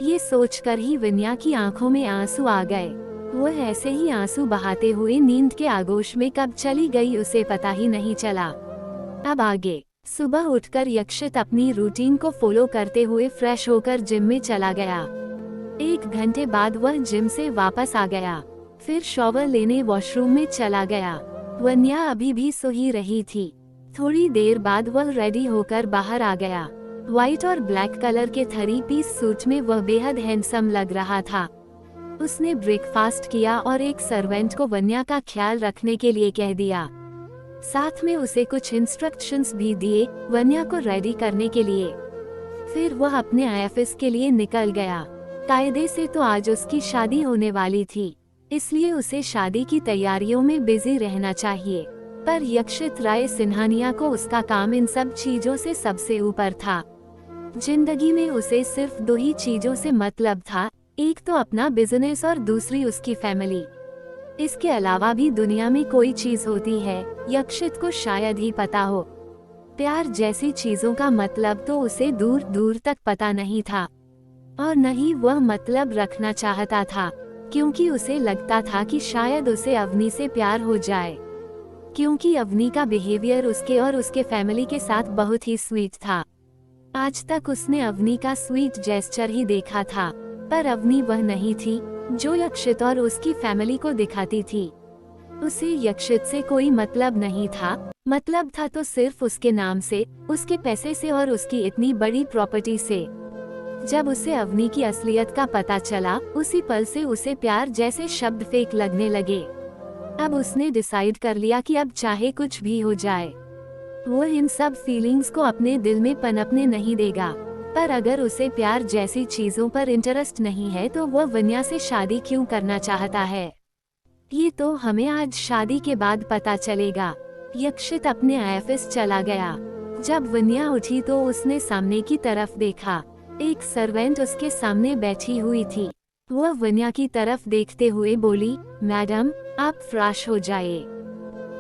ये सोचकर ही वन्या की आंखों में आंसू आ गए। वह ऐसे ही आंसू बहाते हुए नींद के आगोश में कब चली गई उसे पता ही नहीं चला। अब आगे। सुबह उठकर यक्षित अपनी रूटीन को फॉलो करते हुए फ्रेश होकर जिम में चला गया। 1 घंटे बाद वह जिम से वापस आ गया। फिर शॉवर लेने वॉशरूम में चला गया। वन्या अभी भी सो ही रही थी। थोड़ी देर बाद वह रेडी होकर बाहर आ गया। व्हाइट और ब्लैक कलर के 3 पीस सूट में वह बेहद हैंडसम लग रहा था। उसने ब्रेकफास्ट किया और एक सर्वेंट को वन्या का ख्याल रखने के लिए कह दिया। साथ में उसे कुछ इंस्ट्रक्शंस भी दिए वन्या को रेडी करने के लिए। फिर वह अपने ऑफिस के लिए निकल गया। कायदे से तो आज उसकी शादी होने वाली थी, इसलिए उसे शादी की तैयारियों में बिजी रहना चाहिए। पर यक्षित राय सिन्हानिया को उसका काम इन सब चीजों से सबसे ऊपर था। जिंदगी में उसे सिर्फ 2 ही चीजों से मतलब था, एक तो अपना बिजनेस और दूसरी उसकी फैमिली। इसके अलावा भी दुनिया में कोई चीज होती है, यक्षित को शायद ही पता हो। प्यार जैसी चीजों का मतलब तो उसे दूर दूर तक पता नहीं था, और न ही वह मतलब रखना चाहता था, क्योंकि उसे लगता था कि शायद उसे अवनी से प्यार हो जाए, क्योंकि अवनी का बिहेवियर उसके और उसके फैमिली के साथ बहुत ही स्वीट था। आज तक उसने अवनी का स्वीट जेस्चर ही देखा था, पर अवनी वह नहीं थी जो यक्षित और उसकी फैमिली को दिखाती थी। उसे यक्षित से कोई मतलब नहीं था, मतलब था तो सिर्फ उसके नाम से, उसके पैसे से और उसकी इतनी बड़ी प्रॉपर्टी से। जब उसे अवनी की असलियत का पता चला, उसी पल से उसे प्यार जैसे शब्द फेक लगने लगे। अब उसने डिसाइड कर लिया कि अब चाहे कुछ भी हो जाए, वह इन सब फीलिंग्स को अपने दिल में पनपने नहीं देगा। पर अगर उसे प्यार जैसी चीजों पर इंटरेस्ट नहीं है तो वह वन्या से शादी क्यों करना चाहता है, ये तो हमें आज शादी के बाद पता चलेगा। यक्षित अपने ऑफिस चला गया। जब वन्या उठी तो उसने सामने की तरफ देखा। एक सर्वेंट उसके सामने बैठी हुई थी। वह वन्या की तरफ देखते हुए बोली, मैडम आप फ्रेश हो जाइए,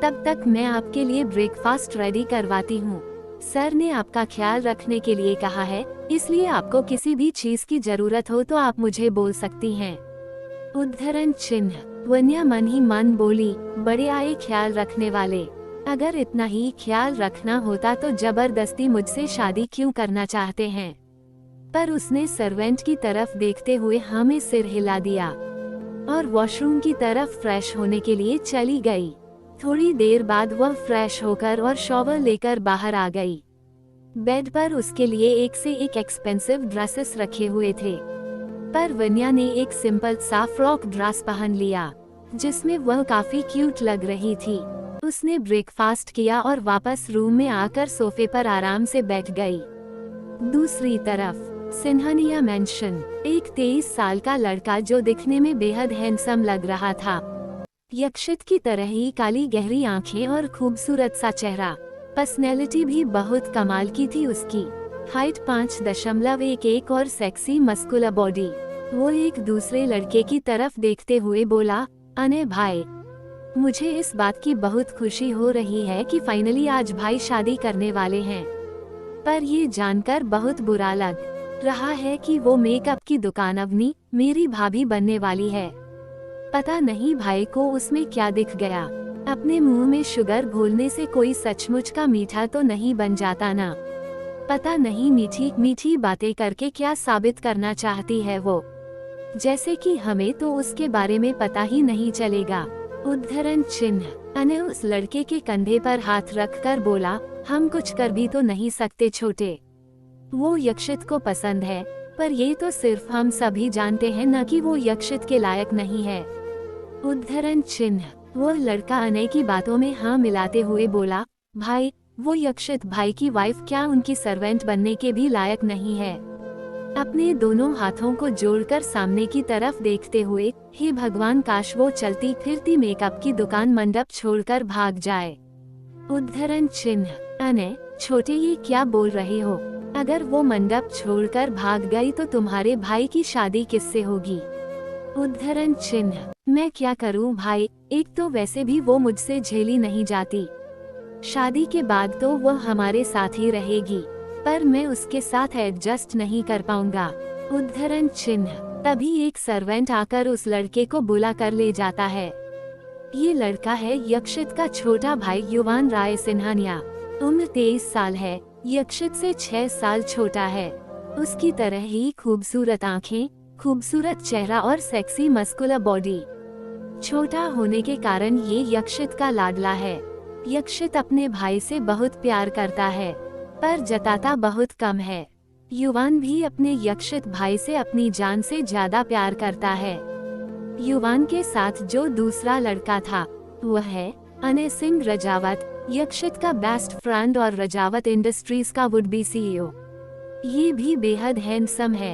तब तक मैं आपके लिए ब्रेकफास्ट रेडी करवाती हूँ। सर ने आपका ख्याल रखने के लिए कहा है, इसलिए आपको किसी भी चीज की जरूरत हो तो आप मुझे बोल सकती हैं। उद्धरण चिन्ह। वन्या मन ही मन बोली, बड़े आए ख्याल रखने वाले। अगर इतना ही ख्याल रखना होता तो जबरदस्ती मुझसे शादी क्यों करना चाहते हैं। पर उसने सर्वेंट की तरफ देखते हुए हाँ में सिर हिला दिया और वॉशरूम की तरफ फ्रेश होने के लिए चली गई। थोड़ी देर बाद वह फ्रेश होकर और शॉवर लेकर बाहर आ गई। बेड पर उसके लिए एक से एक एक्सपेंसिव ड्रेसेस रखे हुए थे, पर वन्या ने एक सिंपल सा फ्रॉक ड्रेस पहन लिया जिसमें वह काफी क्यूट लग रही थी। उसने ब्रेकफास्ट किया और वापस रूम में आकर सोफे पर आराम से बैठ गई। दूसरी तरफ सिन्हानिया मेंशन, एक 23 साल का लड़का जो दिखने में बेहद हैंडसम लग रहा था। यक्षित की तरह ही काली गहरी आंखें और खूबसूरत सा चेहरा। पर्सनैलिटी भी बहुत कमाल की थी उसकी। हाइट 5.11 और सेक्सी मस्कुलर बॉडी। वो एक दूसरे लड़के की तरफ देखते हुए बोला, अने भाई, मुझे इस बात की बहुत खुशी हो रही है कि फाइनली आज भाई शादी करने वाले हैं। पर ये जानकर बहुत बुरा लग रहा है कि वो मेकअप की दुकान अवनी मेरी भाभी बनने वाली है। पता नहीं भाई को उसमें क्या दिख गया। अपने मुंह में शुगर घोलने से कोई सचमुच का मीठा तो नहीं बन जाता ना। पता नहीं मीठी मीठी बातें करके क्या साबित करना चाहती है वो, जैसे कि हमें तो उसके बारे में पता ही नहीं चलेगा। उद्धरण चिन्ह। अने उस लड़के के कंधे पर हाथ रखकर बोला, हम कुछ कर भी तो नहीं सकते छोटे। वो यक्षित को पसंद है, पर ये तो सिर्फ हम सभी जानते हैं न कि वो यक्षित के लायक नहीं है। उद्धरण चिन्ह। वो लड़का अने की बातों में हाँ मिलाते हुए बोला, भाई, वो यक्षित भाई की वाइफ क्या उनकी सर्वेंट बनने के भी लायक नहीं है। अपने दोनों हाथों को जोड़कर सामने की तरफ देखते हुए, हे भगवान, काश वो चलती फिरती मेकअप की दुकान मंडप छोड़कर भाग जाए। उद्धरण चिन्ह। अने छोटे, ये क्या बोल रहे हो? अगर वो मंडप छोड़कर भाग गई तो तुम्हारे भाई की शादी किससे होगी? उद्धरण चिन्ह। मैं क्या करूं भाई, एक तो वैसे भी वो मुझसे झेली नहीं जाती। शादी के बाद तो वो हमारे साथ ही रहेगी, पर मैं उसके साथ एडजस्ट नहीं कर पाऊंगा। उद्धरण चिन्ह। तभी एक सर्वेंट आकर उस लड़के को बुला कर ले जाता है। ये लड़का है यक्षित का छोटा भाई युवान राय सिन्हानिया। उम्र 23 साल है, यक्षित से 6 साल छोटा है। उसकी तरह ही खूबसूरत आंखें, खूबसूरत चेहरा और सेक्सी मस्कुलर बॉडी। छोटा होने के कारण ये यक्षित का लाडला है। यक्षित अपने भाई से बहुत प्यार करता है, पर जताता बहुत कम है। युवान भी अपने यक्षित भाई से अपनी जान से ज्यादा प्यार करता है। युवान के साथ जो दूसरा लड़का था वह है अने सिंह रजावत, यक्षित का बेस्ट फ्रेंड और रजावत इंडस्ट्रीज का वुड बी CEO। ये भी बेहद हैंडसम है।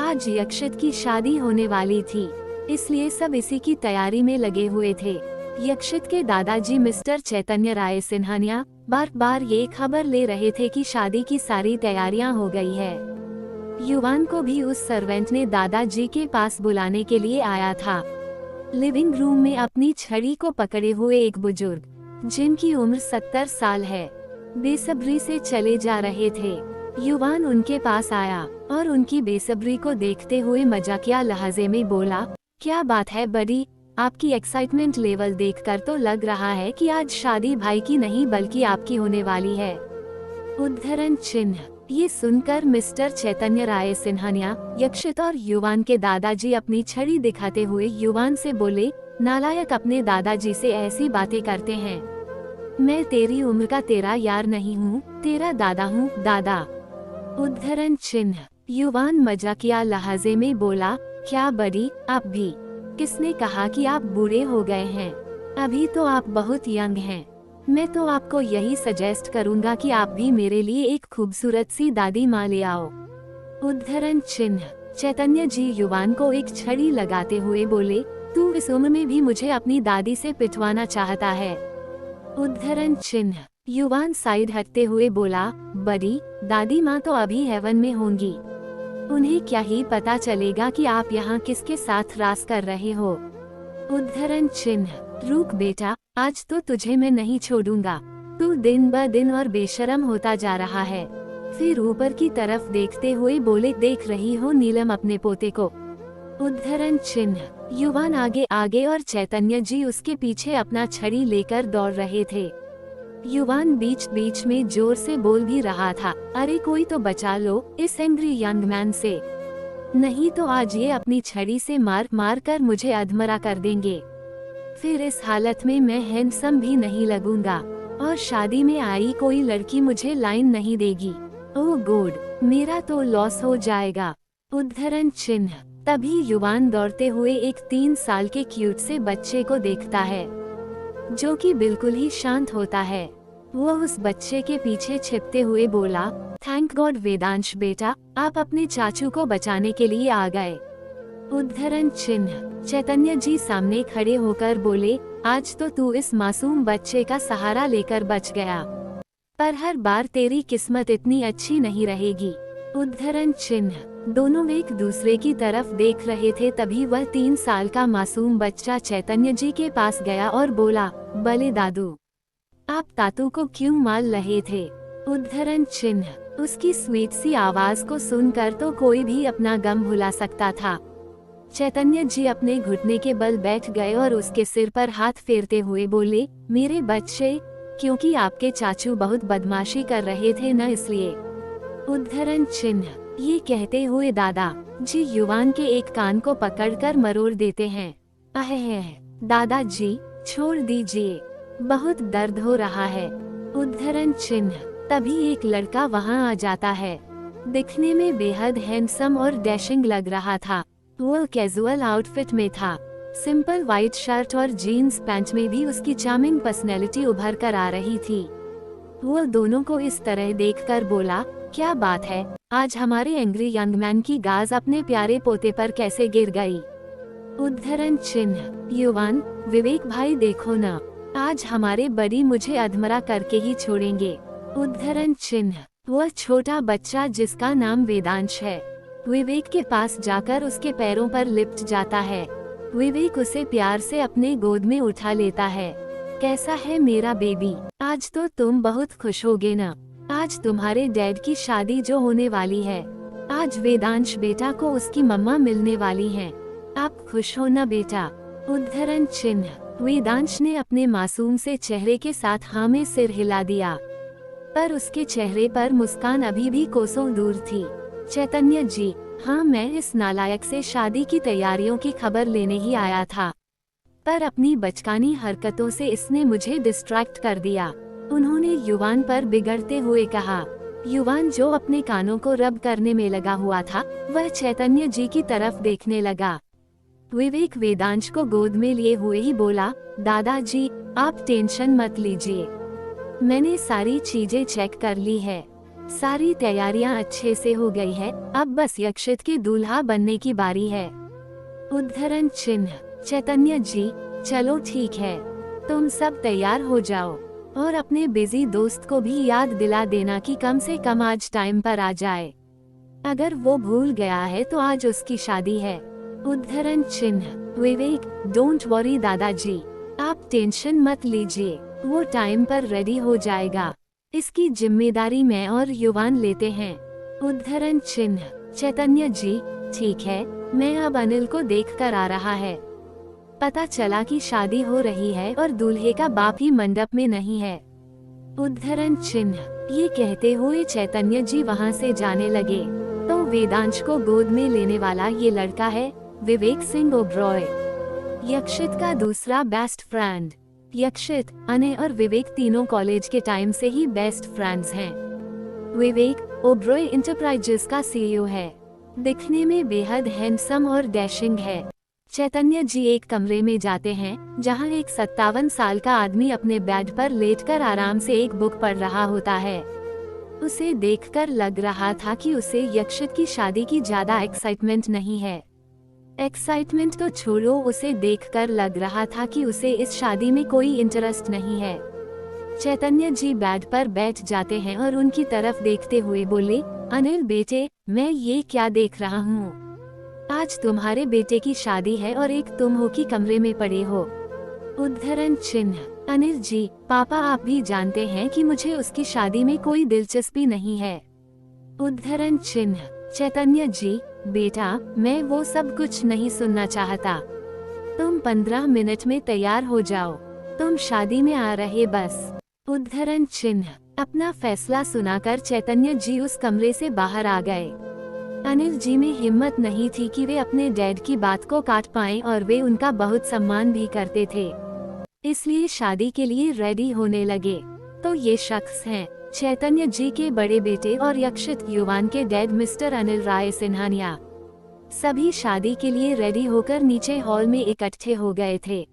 आज यक्षित की शादी होने वाली थी, इसलिए सब इसी की तैयारी में लगे हुए थे। यक्षित के दादाजी मिस्टर चैतन्य राय सिन्हानिया बार बार ये खबर ले रहे थे कि शादी की सारी तैयारियां हो गई है। युवान को भी उस सर्वेंट ने दादाजी के पास बुलाने के लिए आया था। लिविंग रूम में अपनी छड़ी को पकड़े हुए एक बुजुर्ग, जिनकी उम्र 70 साल है, बेसब्री से चले जा रहे थे। युवान उनके पास आया और उनकी बेसब्री को देखते हुए मजाकिया लहजे में बोला, क्या बात है बड़ी, आपकी एक्साइटमेंट लेवल देखकर तो लग रहा है कि आज शादी भाई की नहीं बल्कि आपकी होने वाली है। उद्धरण चिन्ह। ये सुनकर मिस्टर चैतन्य राय सिन्हानिया, यक्षित और युवान के दादाजी अपनी छड़ी दिखाते हुए युवान से बोले, नालायक, अपने दादाजी से ऐसी बातें करते हैं। मैं तेरी उम्र का तेरा यार नहीं हूँ, तेरा दादा हूँ, दादा। उद्धरण चिन्ह। युवान मजाकिया लहजे में बोला, क्या बड़ी, आप भी? किसने कहा कि आप बूढ़े हो गए हैं? अभी तो आप बहुत यंग हैं। मैं तो आपको यही सजेस्ट करूंगा कि आप भी मेरे लिए एक खूबसूरत सी दादी माँ ले आओ। उद्धरण चिन्ह। चैतन्य जी युवान को एक छड़ी लगाते हुए बोले, तू इस उम्र में भी मुझे अपनी दादी से पिटवाना चाहता है? उद्धरण चिन्ह। युवान साइड हटते हुए बोला, बड़ी, दादी माँ तो अभी हेवन में होंगी, उन्हें क्या ही पता चलेगा कि आप यहाँ किसके साथ रास कर रहे हो। उद्धरण चिन्ह। रुक बेटा, आज तो तुझे मैं नहीं छोड़ूंगा, तू दिन ब दिन और बेशरम होता जा रहा है। फिर ऊपर की तरफ देखते हुए बोले, देख रही हो नीलम अपने पोते को? उद्धरण चिन्ह। युवान आगे आगे और चैतन्य जी उसके पीछे अपना छड़ी लेकर दौड़ रहे थे। युवान बीच बीच में जोर से बोल भी रहा था, अरे कोई तो बचा लो इस एंग्री यंग मैन से, नहीं तो आज ये अपनी छड़ी से मार मार कर मुझे अधमरा कर देंगे। फिर इस हालत में मैं हैंडसम भी नहीं लगूंगा और शादी में आई कोई लड़की मुझे लाइन नहीं देगी। ओह गॉड, मेरा तो लॉस हो जाएगा। उद्धरण चिन्ह। तभी युवान दौड़ते हुए एक 3 साल के क्यूट से बच्चे को देखता है जो कि बिल्कुल ही शांत होता है। वो उस बच्चे के पीछे छिपते हुए बोला, थैंक गॉड वेदांश बेटा, आप अपने चाचू को बचाने के लिए आ गए। उद्धरण चिन्ह। चैतन्य जी सामने खड़े होकर बोले, आज तो तू इस मासूम बच्चे का सहारा लेकर बच गया, पर हर बार तेरी किस्मत इतनी अच्छी नहीं रहेगी। उद्धरण चिन्ह। दोनों एक दूसरे की तरफ देख रहे थे, तभी वह 3 साल का मासूम बच्चा चैतन्य जी के पास गया और बोला, बले दादू, आप तातू को क्यों मार रहे थे? उद्धरण चिन्ह। उसकी स्वीट सी आवाज को सुनकर तो कोई भी अपना गम भुला सकता था। चैतन्य जी अपने घुटने के बल बैठ गए और उसके सिर पर हाथ फेरते हुए बोले, मेरे बच्चे, क्योंकि आपके चाचू बहुत बदमाशी कर रहे थे न, इसलिए। उद्धरण चिन्ह। ये कहते हुए दादा जी युवान के एक कान को पकड़कर मरोड़ देते हैं। अहे दादाजी, छोड़ दीजिए, बहुत दर्द हो रहा है। उद्धरण चिन्ह। तभी एक लड़का वहां आ जाता है। दिखने में बेहद हैंडसम और डैशिंग लग रहा था। वो कैजुअल आउटफिट में था। सिंपल व्हाइट शर्ट और जीन्स पैंट में भी उसकी चार्मिंग पर्सनैलिटी उभर कर आ रही थी। वो दोनों को इस तरह देखकर बोला, क्या बात है, आज हमारे एंग्री यंग मैन की गाज अपने प्यारे पोते पर कैसे गिर गई? उद्धरण चिन्ह। युवान, विवेक भाई देखो न, आज हमारे बड़ी मुझे अधमरा करके ही छोड़ेंगे। उद्धरण चिन्ह। वह छोटा बच्चा जिसका नाम वेदांश है, विवेक के पास जाकर उसके पैरों पर लिपट जाता है। विवेक उसे प्यार से अपने गोद में उठा लेता है। कैसा है मेरा बेबी, आज तो तुम बहुत खुश होगे ना, आज तुम्हारे डैड की शादी जो होने वाली है, आज वेदांश बेटा को उसकी मम्मा मिलने वाली हैं। आप खुश हो ना बेटा? उद्धरण चिन्ह। वेदांश ने अपने मासूम से चेहरे के साथ हाँ में सिर हिला दिया, पर उसके चेहरे पर मुस्कान अभी भी कोसों दूर थी। चैतन्य जी, हाँ, मैं इस नालायक से शादी की तैयारियों की खबर लेने ही आया था, पर अपनी बचकानी हरकतों से इसने मुझे डिस्ट्रैक्ट कर दिया। उन्होंने युवान पर बिगड़ते हुए कहा। युवान जो अपने कानों को रब करने में लगा हुआ था, वह चैतन्य जी की तरफ देखने लगा। विवेक वेदांश को गोद में लिए हुए ही बोला, दादाजी आप टेंशन मत लीजिए, मैंने सारी चीजें चेक कर ली है, सारी तैयारियां अच्छे से हो गई है, अब बस यक्षित के दूल्हा बनने की बारी है। उद्धरण चिन्ह। चैतन्य जी, चलो ठीक है, तुम सब तैयार हो जाओ और अपने बिजी दोस्त को भी याद दिला देना कि कम से कम आज टाइम पर आ जाए। अगर वो भूल गया है तो आज उसकी शादी है। उद्धरण चिन्ह। विवेक, डोंट वरी दादाजी, आप टेंशन मत लीजिए, वो टाइम पर रेडी हो जाएगा, इसकी जिम्मेदारी मैं और युवान लेते हैं। उद्धरण चिन्ह। चैतन्य जी, ठीक है, मैं अब अनिल को देखकर आ रहा है। पता चला कि शादी हो रही है और दूल्हे का बाप ही मंडप में नहीं है। उद्धरण चिन्ह। ये कहते हुए चैतन्य जी वहां से जाने लगे तो वेदांश को गोद में लेने वाला ये लड़का है विवेक सिंह ओब्रॉय, यक्षित का दूसरा बेस्ट फ्रेंड। यक्षित, अने और विवेक तीनों कॉलेज के टाइम से ही बेस्ट फ्रेंड्स हैं। विवेक ओब्रॉय इंटरप्राइजेस का सीईओ है, दिखने में बेहद हैंडसम और डैशिंग है। चैतन्य जी एक कमरे में जाते हैं जहां एक 57 साल का आदमी अपने बेड पर लेटकर आराम से एक बुक पढ़ रहा होता है। उसे देखकर लग रहा था कि उसे यक्षित की शादी की ज्यादा एक्साइटमेंट नहीं है। एक्साइटमेंट तो छोड़ो, उसे देखकर लग रहा था कि उसे इस शादी में कोई इंटरेस्ट नहीं है। चैतन्य जी बेड पर बैठ जाते हैं और उनकी तरफ देखते हुए बोले, अनिल बेटे, मैं ये क्या देख रहा हूँ? आज तुम्हारे बेटे की शादी है और एक तुम हो कि कमरे में पड़े हो। उद्धरण चिन्ह। अनिल जी, पापा आप भी जानते हैं कि मुझे उसकी शादी में कोई दिलचस्पी नहीं है। उद्धरण चिन्ह। चैतन्य जी, बेटा, मैं वो सब कुछ नहीं सुनना चाहता, तुम 15 मिनट में तैयार हो जाओ, तुम शादी में आ रहे बस। उद्धरण चिन्ह। अपना फैसला सुनाकर चैतन्य जी उस कमरे से बाहर आ गए। अनिल जी में हिम्मत नहीं थी कि वे अपने डैड की बात को काट पाएं और वे उनका बहुत सम्मान भी करते थे। इसलिए शादी के लिए रेडी होने लगे। तो ये शख्स हैं चैतन्य जी के बड़े बेटे और यक्षित युवान के डैड मिस्टर अनिल राय सिन्हानिया। सभी शादी के लिए रेडी होकर नीचे हॉल में इकट्ठे हो गए थे।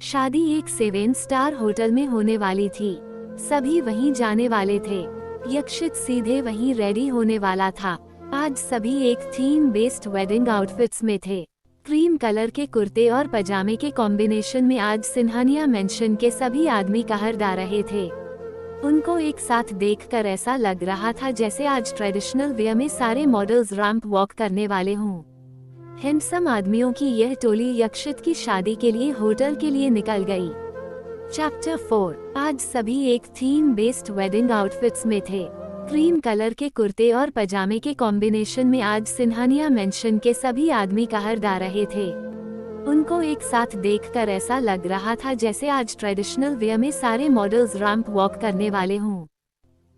शादी एक 7 स्टार होटल में होने वाली थी। सभी वहीं जाने वाले थे। यक्षित सीधे वहीं रेडी होने वाला था। आज सभी एक थीम बेस्ड वेडिंग आउटफिट्स में थे। क्रीम कलर के कुर्ते और पजामे के कॉम्बिनेशन में आज सिन्हानिया मेंशन के सभी आदमी कहर गा रहे थे। उनको एक साथ देखकर ऐसा लग रहा था जैसे आज ट्रेडिशनल वेयर में सारे मॉडल्स रैंप वॉक करने वाले हों। हैंडसम आदमियों की यह टोली यक्षित की शादी के लिए होटल के लिए निकल गई। चैप्टर 4। आज सभी एक थीम बेस्ड वेडिंग आउटफिट्स में थे। क्रीम कलर के कुर्ते और पजामे के कॉम्बिनेशन में आज सिन्हानिया मेंशन के सभी आदमी कहर गा रहे थे। उनको एक साथ देखकर ऐसा लग रहा था जैसे आज ट्रेडिशनल वेयर में सारे मॉडल्स रैंप वॉक करने वाले हों।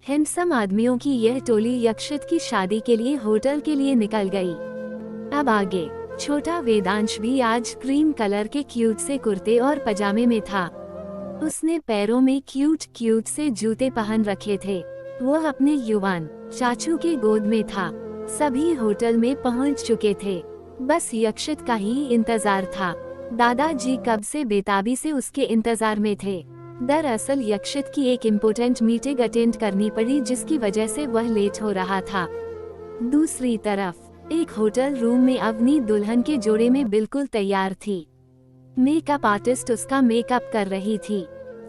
हैंडसम आदमियों की यह टोली यक्षित की शादी के लिए होटल के लिए निकल गई। अब आगे छोटा वेदांश भी आज क्रीम कलर के क्यूट से कुर्ते और पजामे में था। उसने पैरों में क्यूट से जूते पहन रखे थे। वह अपने युवान चाचू के गोद में था। सभी होटल में पहुंच चुके थे। बस यक्षित का ही इंतजार था। दादाजी कब से बेताबी से उसके इंतजार में थे। दरअसल यक्षित की एक इम्पोर्टेंट मीटिंग अटेंड करनी पड़ी जिसकी वजह से वह लेट हो रहा था। दूसरी तरफ एक होटल रूम में अवनी दुल्हन के जोड़े में बिल्कुल तैयार थी। मेकअप आर्टिस्ट उसका मेकअप कर रही थी।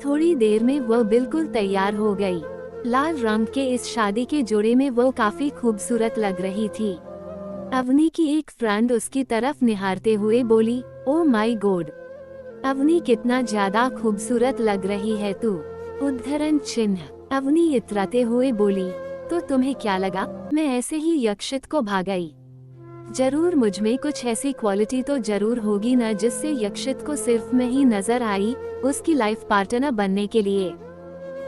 थोड़ी देर में वह बिल्कुल तैयार हो गई। लाल रंग के इस शादी के जोड़े में वो काफी खूबसूरत लग रही थी। अवनी की एक फ्रेंड उसकी तरफ निहारते हुए बोली, ओ माय गॉड, अवनी कितना ज्यादा खूबसूरत लग रही है तू। उद्धरण चिन्ह। अवनी इतराते हुए बोली, तो तुम्हें क्या लगा मैं ऐसे ही यक्षित को भागाई? जरूर मुझमें कुछ ऐसी क्वालिटी तो जरूर होगी न जिससे यक्षित को सिर्फ मैं ही नजर आई उसकी लाइफ पार्टनर बनने के लिए।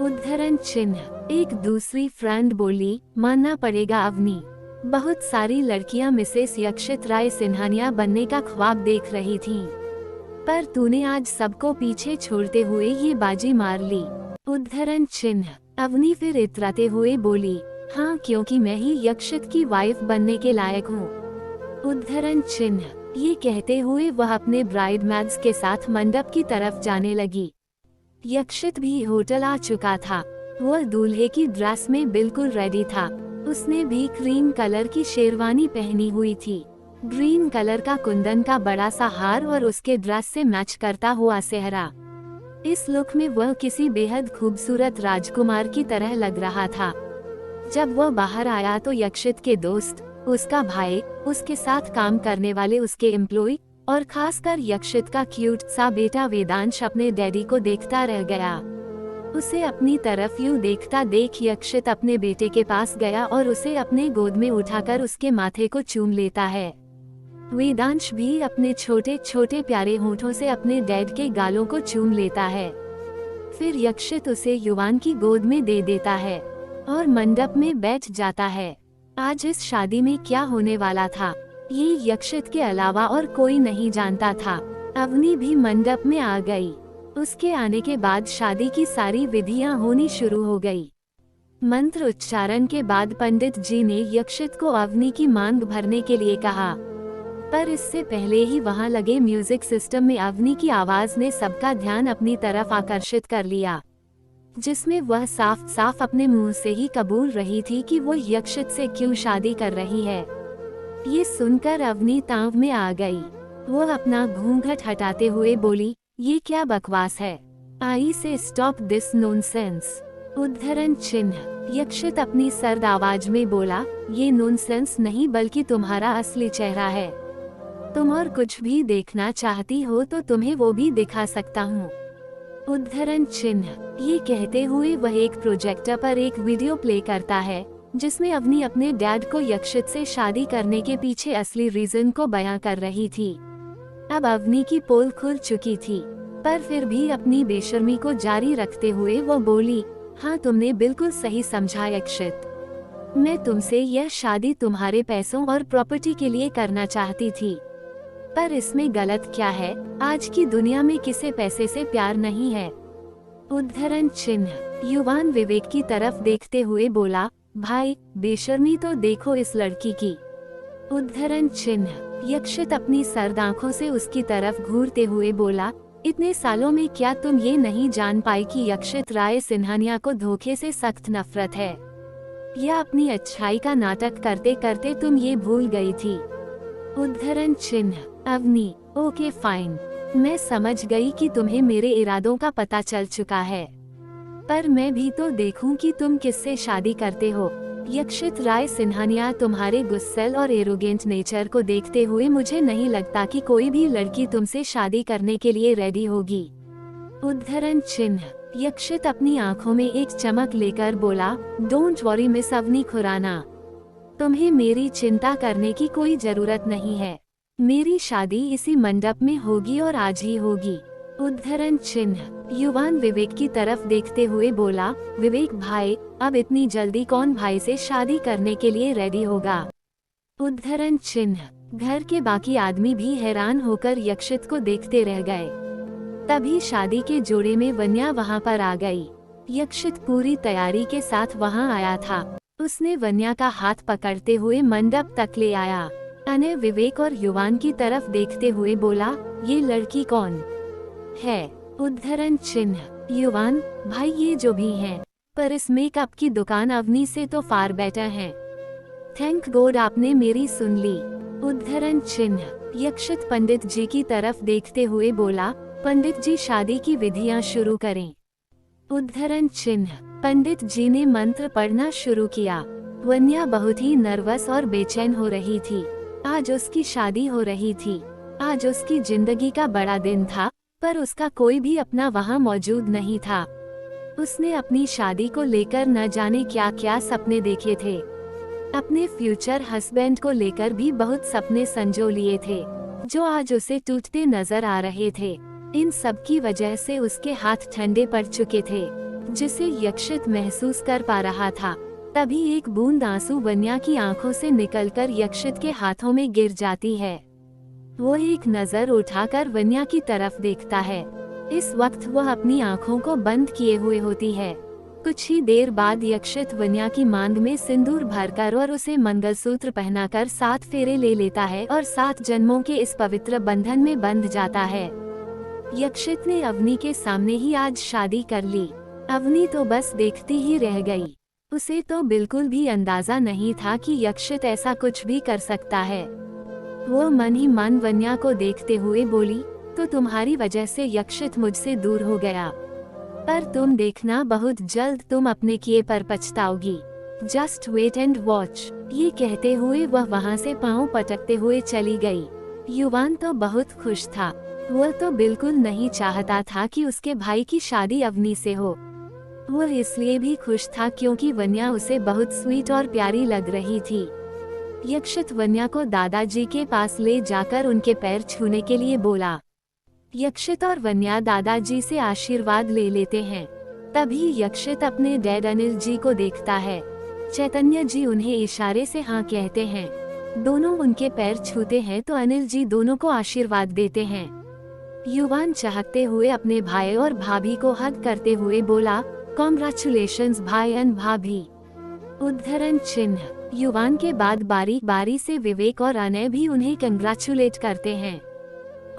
उद्धरण चिन्ह। एक दूसरी फ्रेंड बोली, मानना पड़ेगा अवनी, बहुत सारी लड़कियां मिसेस यक्षित राय सिन्हानिया बनने का ख्वाब देख रही थीं, पर तूने आज सबको पीछे छोड़ते हुए ये बाजी मार ली। उद्धरण चिन्ह। अवनी फिर इतराते हुए बोली, हाँ क्योंकि मैं ही यक्षित की वाइफ बनने के लायक हूँ। उद्धरण चिन्ह। ये कहते हुए वह अपने ब्राइडमेड्स के साथ मंडप की तरफ जाने लगी। यक्षित भी होटल आ चुका था। वह दूल्हे की ड्रेस में बिल्कुल रेडी था। उसने भी क्रीम कलर की शेरवानी पहनी हुई थी। ग्रीन कलर का कुंदन का बड़ा सा हार और उसके ड्रेस से मैच करता हुआ सेहरा। इस लुक में वह किसी बेहद खूबसूरत राजकुमार की तरह लग रहा था। जब वह बाहर आया तो यक्षित के दोस्त, उसका भाई, उसके साथ काम करने वाले उसके एम्प्लॉय और खासकर यक्षित का क्यूट सा बेटा वेदांश अपने डैडी को देखता रह गया। उसे अपनी तरफ यूं देखता देख यक्षित अपने बेटे के पास गया और उसे अपने गोद में उठाकर उसके माथे को चूम लेता है। वेदांश भी अपने छोटे छोटे प्यारे होठों से अपने डैड के गालों को चूम लेता है। फिर यक्षित उसे युवान की गोद में दे देता है और मंडप में बैठ जाता है। आज इस शादी में क्या होने वाला था ये यक्षित के अलावा और कोई नहीं जानता था। अवनी भी मंडप में आ गई। उसके आने के बाद शादी की सारी विधियां होनी शुरू हो गई। मंत्र उच्चारण के बाद पंडित जी ने यक्षित को अवनी की मांग भरने के लिए कहा, पर इससे पहले ही वहां लगे म्यूजिक सिस्टम में अवनी की आवाज ने सबका ध्यान अपनी तरफ आकर्षित कर लिया, जिसमें वह साफ साफ अपने मुंह से ही कबूल रही थी कि वो यक्षित से क्यों शादी कर रही है। ये सुनकर अवनी ताव में आ गई। वो अपना घूंघट हटाते हुए बोली, ये क्या बकवास है, आई से स्टॉप दिस नॉनसेंस। उद्धरण चिन्ह। यक्षित अपनी सर्द आवाज में बोला, ये नॉनसेंस नहीं बल्कि तुम्हारा असली चेहरा है। तुम और कुछ भी देखना चाहती हो तो तुम्हें वो भी दिखा सकता हूँ। उद्धरण चिन्ह। ये कहते हुए वह एक प्रोजेक्टर पर एक वीडियो प्ले करता है जिसमें अवनी अपने डैड को यक्षित से शादी करने के पीछे असली रीजन को बयां कर रही थी। अब अवनी की पोल खुल चुकी थी, पर फिर भी अपनी बेशर्मी को जारी रखते हुए वो बोली, हाँ तुमने बिल्कुल सही समझा यक्षित, मैं तुमसे यह शादी तुम्हारे पैसों और प्रॉपर्टी के लिए करना चाहती थी। पर इसमें गलत क्या है? आज की दुनिया में किसे पैसे से प्यार नहीं है। उद्धरण चिन्ह। युवान विवेक की तरफ देखते हुए बोला, भाई बेशर्मी तो देखो इस लड़की की। उद्धरण चिन्ह। यक्षित अपनी सर्द आंखों से उसकी तरफ घूरते हुए बोला, इतने सालों में क्या तुम ये नहीं जान पाई कि यक्षित राय सिन्हानिया को धोखे से सख्त नफरत है? या अपनी अच्छाई का नाटक करते करते तुम ये भूल गई थी? उद्धरण चिन्ह। अवनी, ओके फाइन, मैं समझ गई कि तुम्हें मेरे इरादों का पता चल चुका है, पर मैं भी तो देखूं कि तुम किससे शादी करते हो। यक्षित राय सिन्हानिया, तुम्हारे गुस्सैल और एरोगेंट नेचर को देखते हुए मुझे नहीं लगता कि कोई भी लड़की तुमसे शादी करने के लिए रेडी होगी। उद्धरण चिन्ह। यक्षित अपनी आंखों में एक चमक लेकर बोला, don't worry miss Avni Khurana, तुम्हें मेरी चिंता करने की कोई जरूरत नहीं है। मेरी शादी इसी मंडप में होगी और आज ही होगी। उद्धरण चिन्ह। युवान विवेक की तरफ देखते हुए बोला, विवेक भाई, अब इतनी जल्दी कौन भाई से शादी करने के लिए रेडी होगा? उद्धरण चिन्ह। घर के बाकी आदमी भी हैरान होकर यक्षित को देखते रह गए। तभी शादी के जोड़े में वन्या वहां पर आ गई। यक्षित पूरी तैयारी के साथ वहां आया था। उसने वन्या का हाथ पकड़ते हुए मंडप तक ले आया। अने विवेक और युवान की तरफ देखते हुए बोला, ये लड़की कौन है? उद्धरण चिन्ह। युवान, भाई ये जो भी हैं, पर इस मेकअप की दुकान अवनी से तो फार बेटर है। थैंक गॉड आपने मेरी सुन ली। उद्धरण चिन्ह। यक्षित पंडित जी की तरफ देखते हुए बोला, पंडित जी शादी की विधियां शुरू करें। उद्धरण चिन्ह। पंडित जी ने मंत्र पढ़ना शुरू किया। वन्या बहुत ही नर्वस और बेचैन हो रही थी। आज उसकी शादी हो रही थी। आज उसकी जिंदगी का बड़ा दिन था, पर उसका कोई भी अपना वहां मौजूद नहीं था। उसने अपनी शादी को लेकर न जाने क्या क्या सपने देखे थे। अपने फ्यूचर हस्बैंड को लेकर भी बहुत सपने संजो लिए थे, जो आज उसे टूटते नजर आ रहे थे। इन सब की वजह से उसके हाथ ठंडे पड़ चुके थे, जिसे यक्षित महसूस कर पा रहा था। तभी एक बूंद आंसू वन्या की आंखों से निकलकर यक्षित के हाथों में गिर जाती है। वो एक नजर उठाकर वन्या की तरफ देखता है। इस वक्त वह अपनी आंखों को बंद किए हुए होती है। कुछ ही देर बाद यक्षित वन्या की मांग में सिंदूर भरकर और उसे मंगलसूत्र पहनाकर 7 फेरे ले लेता है और 7 जन्मों के इस पवित्र बंधन में बंध जाता है। यक्षित ने अवनी के सामने ही आज शादी कर ली। अवनी तो बस देखती ही रह गई। उसे तो बिल्कुल भी अंदाजा नहीं था कि यक्षित ऐसा कुछ भी कर सकता है। वो मन ही मन वन्या को देखते हुए बोली, तो तुम्हारी वजह से यक्षित मुझसे दूर हो गया, पर तुम देखना बहुत जल्द तुम अपने किए पर पछताओगी। Just wait and watch. ये कहते हुए वह वहाँ से पांव पटकते हुए चली गई। युवान तो बहुत खुश था। वह तो बिल्कुल नहीं चाहता था कि उसके भाई की शादी अवनी से हो। वह इसलिए भी खुश था क्योंकि वन्या उसे बहुत स्वीट और प्यारी लग रही थी। यक्षित वन्या को दादाजी के पास ले जाकर उनके पैर छूने के लिए बोला। यक्षित और वन्या दादाजी से आशीर्वाद ले लेते हैं। तभी यक्षित अपने डैड अनिल जी को देखता है। चैतन्य जी उन्हें इशारे से हाँ कहते हैं। दोनों उनके पैर छूते हैं तो अनिल जी दोनों को आशीर्वाद देते हैं। युवान चाहते हुए अपने भाई और भाभी को हग करते हुए बोला, कॉन्ग्रेचुलेशंस भाई एंड भाभी। उद्धरण चिन्ह। युवान के बाद बारी बारी से विवेक और अनय भी उन्हें कंग्रेचुलेट करते हैं।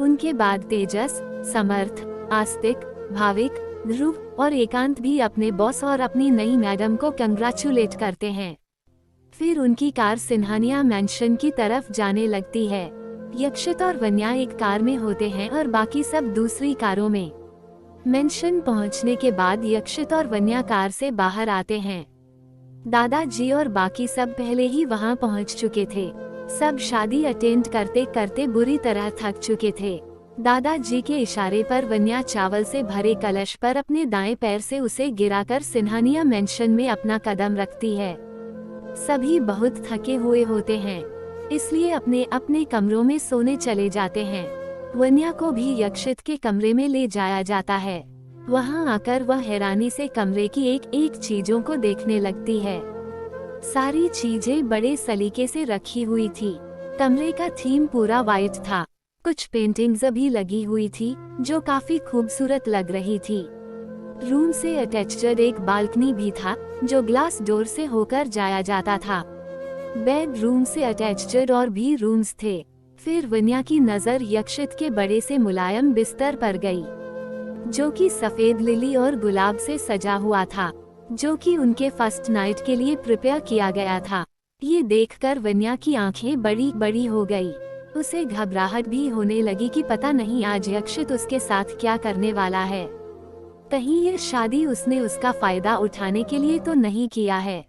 उनके बाद तेजस, समर्थ, आस्तिक, भाविक, ध्रुव और एकांत भी अपने बॉस और अपनी नई मैडम को कंग्रेचुलेट करते हैं। फिर उनकी कार सिन्हानिया मैंशन की तरफ जाने लगती है। यक्षित और वन्या एक कार में होते हैं और बाकी सब दूसरी कारों में। मैंशन पहुंचने के बाद यक्षित और वन्या कार से बाहर आते हैं। दादाजी और बाकी सब पहले ही वहां पहुंच चुके थे। सब शादी अटेंड करते करते बुरी तरह थक चुके थे। दादाजी के इशारे पर वन्या चावल से भरे कलश पर अपने दाएं पैर से उसे गिराकर सिन्हानिया मैंशन में अपना कदम रखती है। सभी बहुत थके हुए होते हैं, इसलिए अपने अपने कमरों में सोने चले जाते हैं। वन्या को भी यक्षित के कमरे में ले जाया जाता है। वहां आकर वह हैरानी से कमरे की एक एक चीजों को देखने लगती है। सारी चीजें बड़े सलीके से रखी हुई थी। कमरे का थीम पूरा वाइट था। कुछ पेंटिंग्स भी लगी हुई थी जो काफी खूबसूरत लग रही थी। रूम से अटैच्ड एक बालकनी भी था जो ग्लास डोर से होकर जाया जाता था। बेडरूम से अटैच्ड और भी रूम्स थे। फिर वन्या की नजर यक्षित के बड़े से मुलायम बिस्तर पर गई, जो कि सफेद लिली और गुलाब से सजा हुआ था, जो कि उनके फर्स्ट नाइट के लिए प्रिपेयर किया गया था। ये देखकर वन्या की आंखें बड़ी बड़ी हो गई। उसे घबराहट भी होने लगी कि पता नहीं आज यक्षित उसके साथ क्या करने वाला है। कहीं ये शादी उसने उसका फायदा उठाने के लिए तो नहीं किया है।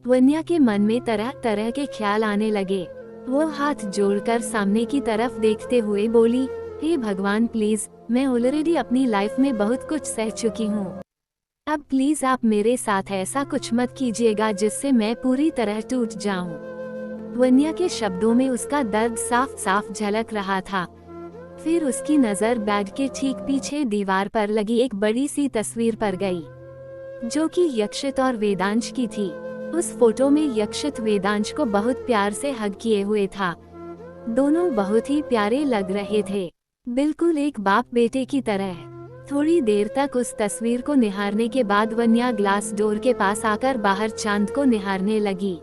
वन्या के मन में तरह तरह के ख्याल आने लगे। वो हाथ जोड़कर सामने की तरफ देखते हुए बोली, हे भगवान प्लीज, मैं ऑलरेडी अपनी लाइफ में बहुत कुछ सह चुकी हूँ। अब प्लीज आप मेरे साथ ऐसा कुछ मत कीजिएगा जिससे मैं पूरी तरह टूट जाऊं। वन्या के शब्दों में उसका दर्द साफ साफ झलक रहा था। फिर उसकी नजर बेड के ठीक पीछे दीवार पर लगी एक बड़ी सी तस्वीर पर गई, जो कि यक्षित और वेदांश की थी। उस फोटो में यक्षित वेदांश को बहुत प्यार से हग किए हुए था। दोनों बहुत ही प्यारे लग रहे थे, बिल्कुल एक बाप बेटे की तरह। थोड़ी देर तक उस तस्वीर को निहारने के बाद वन्या ग्लास डोर के पास आकर बाहर चांद को निहारने लगी।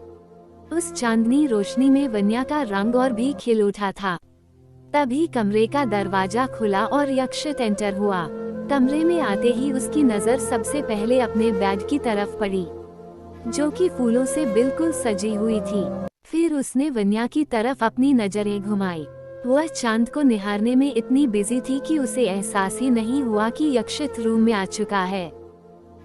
उस चांदनी रोशनी में वन्या का रंग और भी खिल उठा था। तभी कमरे का दरवाजा खुला और यक्षित एंटर हुआ। कमरे में आते ही उसकी नजर सबसे पहले अपने बेड की तरफ पड़ी, जो कि फूलों से बिल्कुल सजी हुई थी। फिर उसने वन्या की तरफ अपनी नजरें घुमाई। वह चांद को निहारने में इतनी बिजी थी कि उसे एहसास ही नहीं हुआ कि यक्षित रूम में आ चुका है।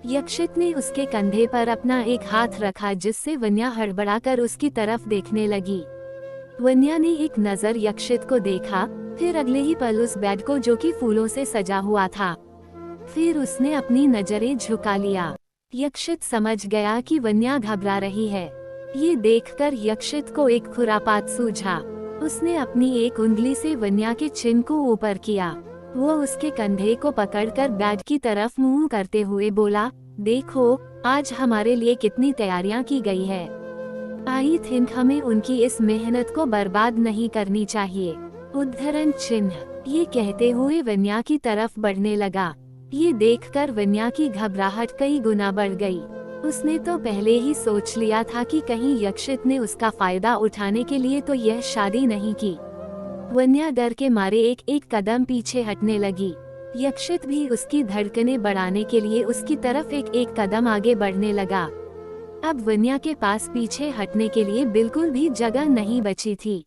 यक्षित ने उसके कंधे पर अपना एक हाथ रखा, जिससे वन्या हड़बड़ाकर उसकी तरफ देखने लगी। वन्या ने एक नजर यक्षित को देखा, फिर अगले ही पल उस बेड को जो कि फूलों से सजा हुआ था। फिर उसने अपनी नजरें झुका लिया। यक्षित समझ गया कि वन्या घबरा रही है। ये देखकर यक्षित को एक खुरापात सूझा। उसने अपनी एक उंगली से वन्या के चिन्ह को ऊपर किया। वो उसके कंधे को पकड़कर बेड की तरफ मुंह करते हुए बोला, देखो आज हमारे लिए कितनी तैयारियां की गई है। आई थिंक हमें उनकी इस मेहनत को बर्बाद नहीं करनी चाहिए। उद्धरण चिन्ह। ये कहते हुए वन्या की तरफ बढ़ने लगा। ये देखकर वन्या की घबराहट कई गुना बढ़ गई। उसने तो पहले ही सोच लिया था कि कहीं यक्षित ने उसका फायदा उठाने के लिए तो यह शादी नहीं की। वन्या डर के मारे एक एक कदम पीछे हटने लगी। यक्षित भी उसकी धड़कनें बढ़ाने के लिए उसकी तरफ एक एक कदम आगे बढ़ने लगा। अब वन्या के पास पीछे हटने के लिए बिल्कुल भी जगह नहीं बची थी।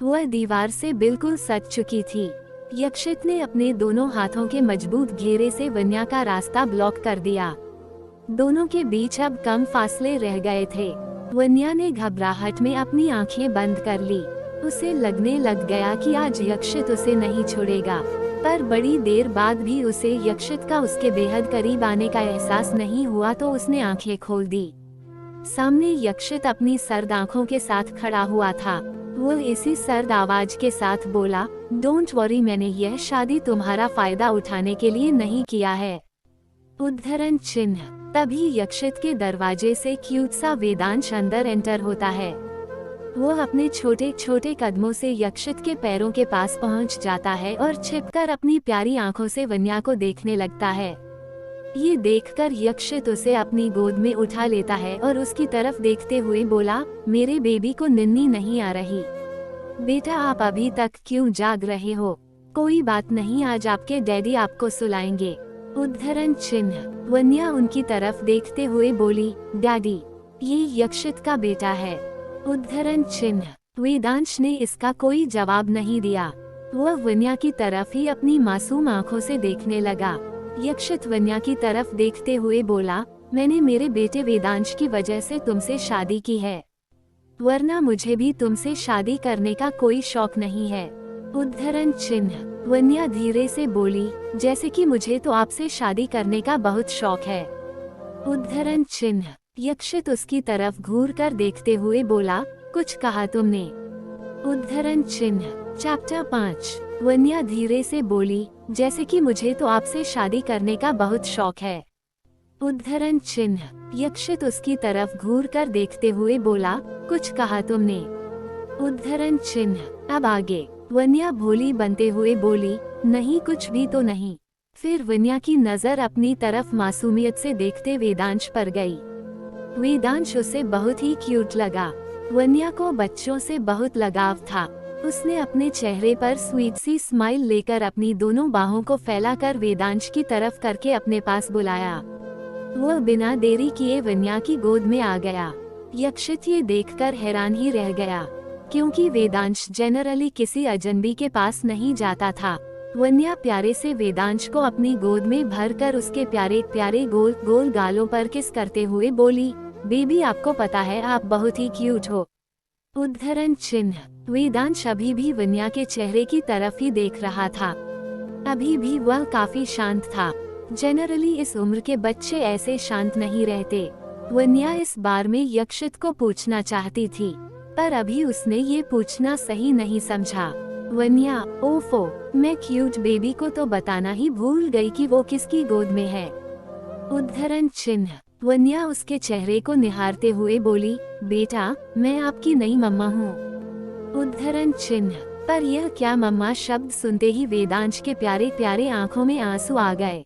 वह दीवार से बिल्कुल सट चुकी थी। यक्षित ने अपने दोनों हाथों के मजबूत घेरे से वन्या का रास्ता ब्लॉक कर दिया। दोनों के बीच अब कम फासले रह गए थे। वन्या ने घबराहट में अपनी आंखें बंद कर ली। उसे लगने लग गया कि आज यक्षित उसे नहीं छोड़ेगा, पर बड़ी देर बाद भी उसे यक्षित का उसके बेहद करीब आने का एहसास नहीं हुआ तो उसने आंखें खोल दी। सामने यक्षित अपनी सर्द आंखों के साथ खड़ा हुआ था। वो इसी सर्द आवाज के साथ बोला, डोंट वरी, मैंने यह शादी तुम्हारा फायदा उठाने के लिए नहीं किया है। उद्धरण चिन्ह। तभी यक्षित के दरवाजे से क्यूट सा वेदांश अंदर एंटर होता है। वो अपने छोटे छोटे कदमों से यक्षित के पैरों के पास पहुंच जाता है और छिपकर अपनी प्यारी आंखों से वन्या को देखने लगता है। ये देखकर यक्षित उसे अपनी गोद में उठा लेता है और उसकी तरफ देखते हुए बोला, मेरे बेबी को निन्नी नहीं आ रही। बेटा आप अभी तक क्यों जाग रहे हो? कोई बात नहीं, आज आपके डैडी आपको सुलाएंगे। उद्धरण चिन्ह। वन्या उनकी तरफ देखते हुए बोली, डैडी, ये यक्षित का बेटा है। उद्धरण चिन्ह। वेदांश ने इसका कोई जवाब नहीं दिया। वह वन्या की तरफ ही अपनी मासूम आंखों से देखने लगा। यक्षित वन्या की तरफ देखते हुए बोला, मैंने मेरे बेटे वेदांश की वजह से तुमसे शादी की है, वरना मुझे भी तुमसे शादी करने का कोई शौक नहीं है। उद्धरण चिन्ह। वन्या धीरे से बोली, जैसे कि मुझे तो आपसे शादी करने का बहुत शौक है। उद्धरण चिन्ह। यक्षित उसकी तरफ घूर कर देखते हुए बोला, कुछ कहा तुमने? उद्धरण चिन्ह। चैप्टर 5। वन्या धीरे से बोली, जैसे कि मुझे तो आपसे शादी करने का बहुत शौक है। उद्धरण चिन्ह। यक्षित उसकी तरफ घूर कर देखते हुए बोला, कुछ कहा तुमने? उद्धरण चिन्ह। अब आगे। वन्या भोली बनते हुए बोली, नहीं कुछ भी तो नहीं। फिर वन्या की नजर अपनी तरफ मासूमियत से देखते वेदांश पर गई। वेदांश उसे बहुत ही क्यूट लगा। वन्या को बच्चों से बहुत लगाव था। उसने अपने चेहरे पर स्वीट सी स्माइल लेकर अपनी दोनों बाहों को फैलाकर वेदांश की तरफ करके अपने पास बुलाया। वह बिना देरी किए वन्या की गोद में आ गया। यक्षित ये देखकर हैरान ही रह गया, क्योंकि वेदांश जनरली किसी अजनबी के पास नहीं जाता था। वन्या प्यारे से वेदांश को अपनी गोद में भरकर उसके प्यारे प्यारे गोल गोल गालों पर किस करते हुए बोली, बेबी आपको पता है आप बहुत ही क्यूट हो। उद्धरण चिन्ह। वेदांश अभी भी वन्या के चेहरे की तरफ ही देख रहा था। अभी भी वह काफी शांत था। जनरली इस उम्र के बच्चे ऐसे शांत नहीं रहते। वन्या इस बार में यक्षित को पूछना चाहती थी, पर अभी उसने ये पूछना सही नहीं समझा। वन्या, ओफो, मैं क्यूट बेबी को तो बताना ही भूल गई कि वो किसकी गोद में है। उद्धरण चिन्ह। वन्या उसके चेहरे को निहारते हुए बोली, बेटा मैं आपकी नई मम्मा हूँ। उद्धरण चिन्ह। पर यह क्या मम्मा शब्द सुनते ही वेदांश के प्यारे प्यारे आंखों में आंसू आ गए।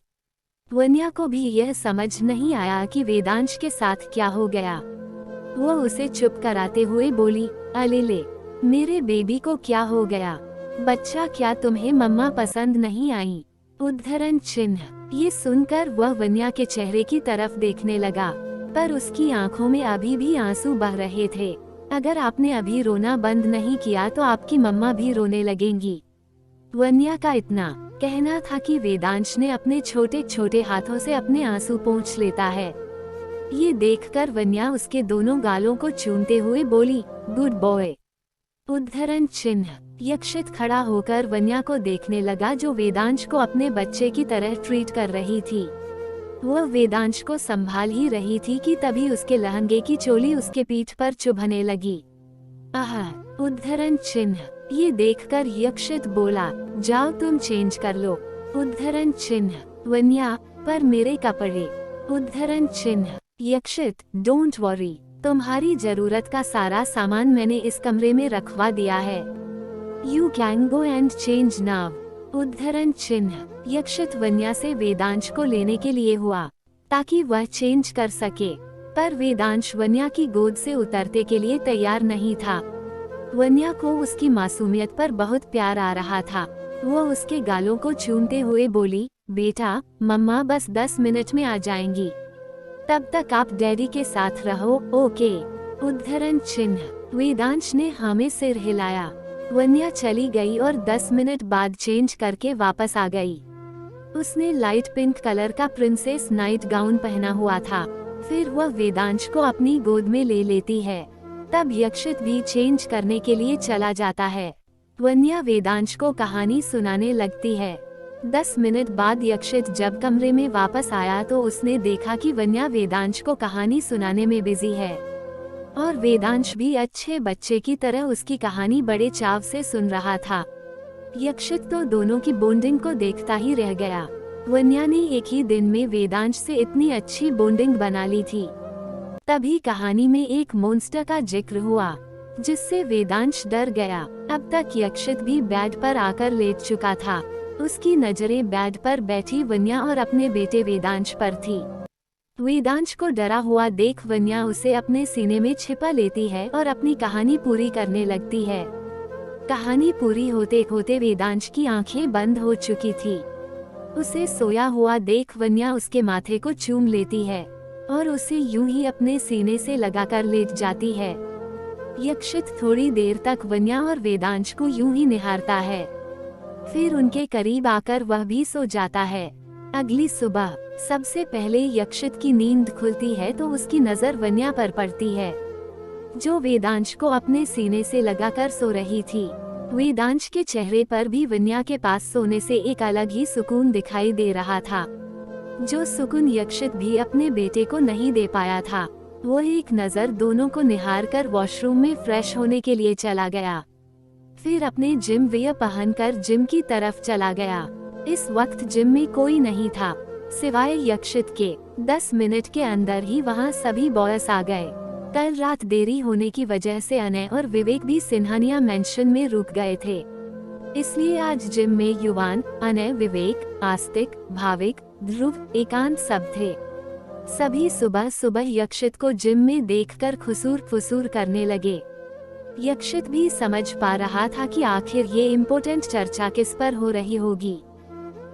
वन्या को भी यह समझ नहीं आया कि वेदांश के साथ क्या हो गया। वो उसे चुप कराते हुए बोली, अलेले, मेरे बेबी को क्या हो गया? बच्चा क्या तुम्हें मम्मा पसंद नहीं आई? उद्धरण चिन्ह। ये सुनकर वह वन्या के चेहरे की तरफ देखने लगा, पर उसकी आंखों में अभी भी आंसू बह रहे थे। अगर आपने अभी रोना बंद नहीं किया तो आपकी मम्मा भी रोने लगेंगी। वन्या का इतना कहना था कि वेदांश ने अपने छोटे छोटे हाथों से अपने आंसू पोंछ लेता है। ये देखकर वन्या उसके दोनों गालों को चूमते हुए बोली, गुड बॉय। उद्धरण चिन्ह। यक्षित खड़ा होकर वन्या को देखने लगा, जो वेदांश को अपने बच्चे की तरह ट्रीट कर रही थी। वह वेदांश को संभाल ही रही थी कि तभी उसके लहंगे की चोली उसके पीठ पर चुभने लगी। आह! उद्धरण चिन्ह। ये देखकर यक्षित बोला, जाओ तुम चेंज कर लो। उद्धरण चिन्ह। वन्या, पर मेरे कपड़े। उद्धरण चिन्ह। यक्षित, डोंट वरी, तुम्हारी जरूरत का सारा सामान मैंने इस कमरे में रखवा दिया है। You can go and change now. उद्धरण चिन्ह। यक्षित वन्या से वेदांश को लेने के लिए हुआ ताकि वह चेंज कर सके, पर वेदांश वन्या की गोद से उतरते के लिए तैयार नहीं था। वन्या को उसकी मासूमियत पर बहुत प्यार आ रहा था। वो उसके गालों को चूमते हुए बोली, बेटा मम्मा बस 10 मिनट में आ जाएंगी, तब तक आप डैडी के साथ रहो, ओके। उद्धरण चिन्ह। वेदांश ने हाँ में सिर हिलाया। वन्या चली गई और 10 मिनट बाद चेंज करके वापस आ गई। उसने लाइट पिंक कलर का प्रिंसेस नाइट गाउन पहना हुआ था। फिर वह वेदांश को अपनी गोद में ले लेती है। तब यक्षित भी चेंज करने के लिए चला जाता है। वन्या वेदांश को कहानी सुनाने लगती है। 10 मिनट बाद यक्षित जब कमरे में वापस आया तो उसने देखा कि वन्या वेदांश को कहानी सुनाने में बिजी है, और वेदांश भी अच्छे बच्चे की तरह उसकी कहानी बड़े चाव से सुन रहा था। यक्षित तो दोनों की बॉन्डिंग को देखता ही रह गया। वन्या ने एक ही दिन में वेदांश से इतनी अच्छी बॉन्डिंग बना ली थी। तभी कहानी में एक मॉन्स्टर का जिक्र हुआ, जिससे वेदांश डर गया। अब तक यक्षित भी बेड पर आकर लेट चुका था। उसकी नजरें बेड पर बैठी वन्या और अपने बेटे वेदांश पर थी। वेदांश को डरा हुआ देख वन्या उसे अपने सीने में छिपा लेती है और अपनी कहानी पूरी करने लगती है। कहानी पूरी होते होते वेदांश की आंखें बंद हो चुकी थी। उसे सोया हुआ देख वन्या उसके माथे को चूम लेती है और उसे यूं ही अपने सीने से लगाकर लेट जाती है। यक्षित थोड़ी देर तक वन्या और वेदांश को यूं ही निहारता है, फिर उनके करीब आकर वह भी सो जाता है। अगली सुबह सबसे पहले यक्षित की नींद खुलती है तो उसकी नजर वन्या पर पड़ती है, जो वेदांश को अपने सीने से लगाकर सो रही थी। वेदांश के चेहरे पर भी वन्या के पास सोने से एक अलग ही सुकून दिखाई दे रहा था, जो सुकून यक्षित भी अपने बेटे को नहीं दे पाया था। वो एक नजर दोनों को निहार कर वॉशरूम में फ्रेश होने के लिए चला गया, फिर अपने जिम वियर पहनकर जिम की तरफ चला गया। इस वक्त जिम में कोई नहीं था सिवाय यक्षित के। 10 मिनट के अंदर ही वहाँ सभी बॉयज आ गए। कल रात देरी होने की वजह से अनय और विवेक भी सिन्हानिया मेंशन में रुक गए थे। इसलिए आज जिम में युवान, अनय, विवेक, आस्तिक, भाविक, ध्रुव, एकांत सब थे। सभी सुबह सुबह यक्षित को जिम में देखकर खुसूर फुसूर करने लगे। यक्षित भी समझ पा रहा था कि आखिर ये इम्पोर्टेंट चर्चा किस पर हो रही होगी,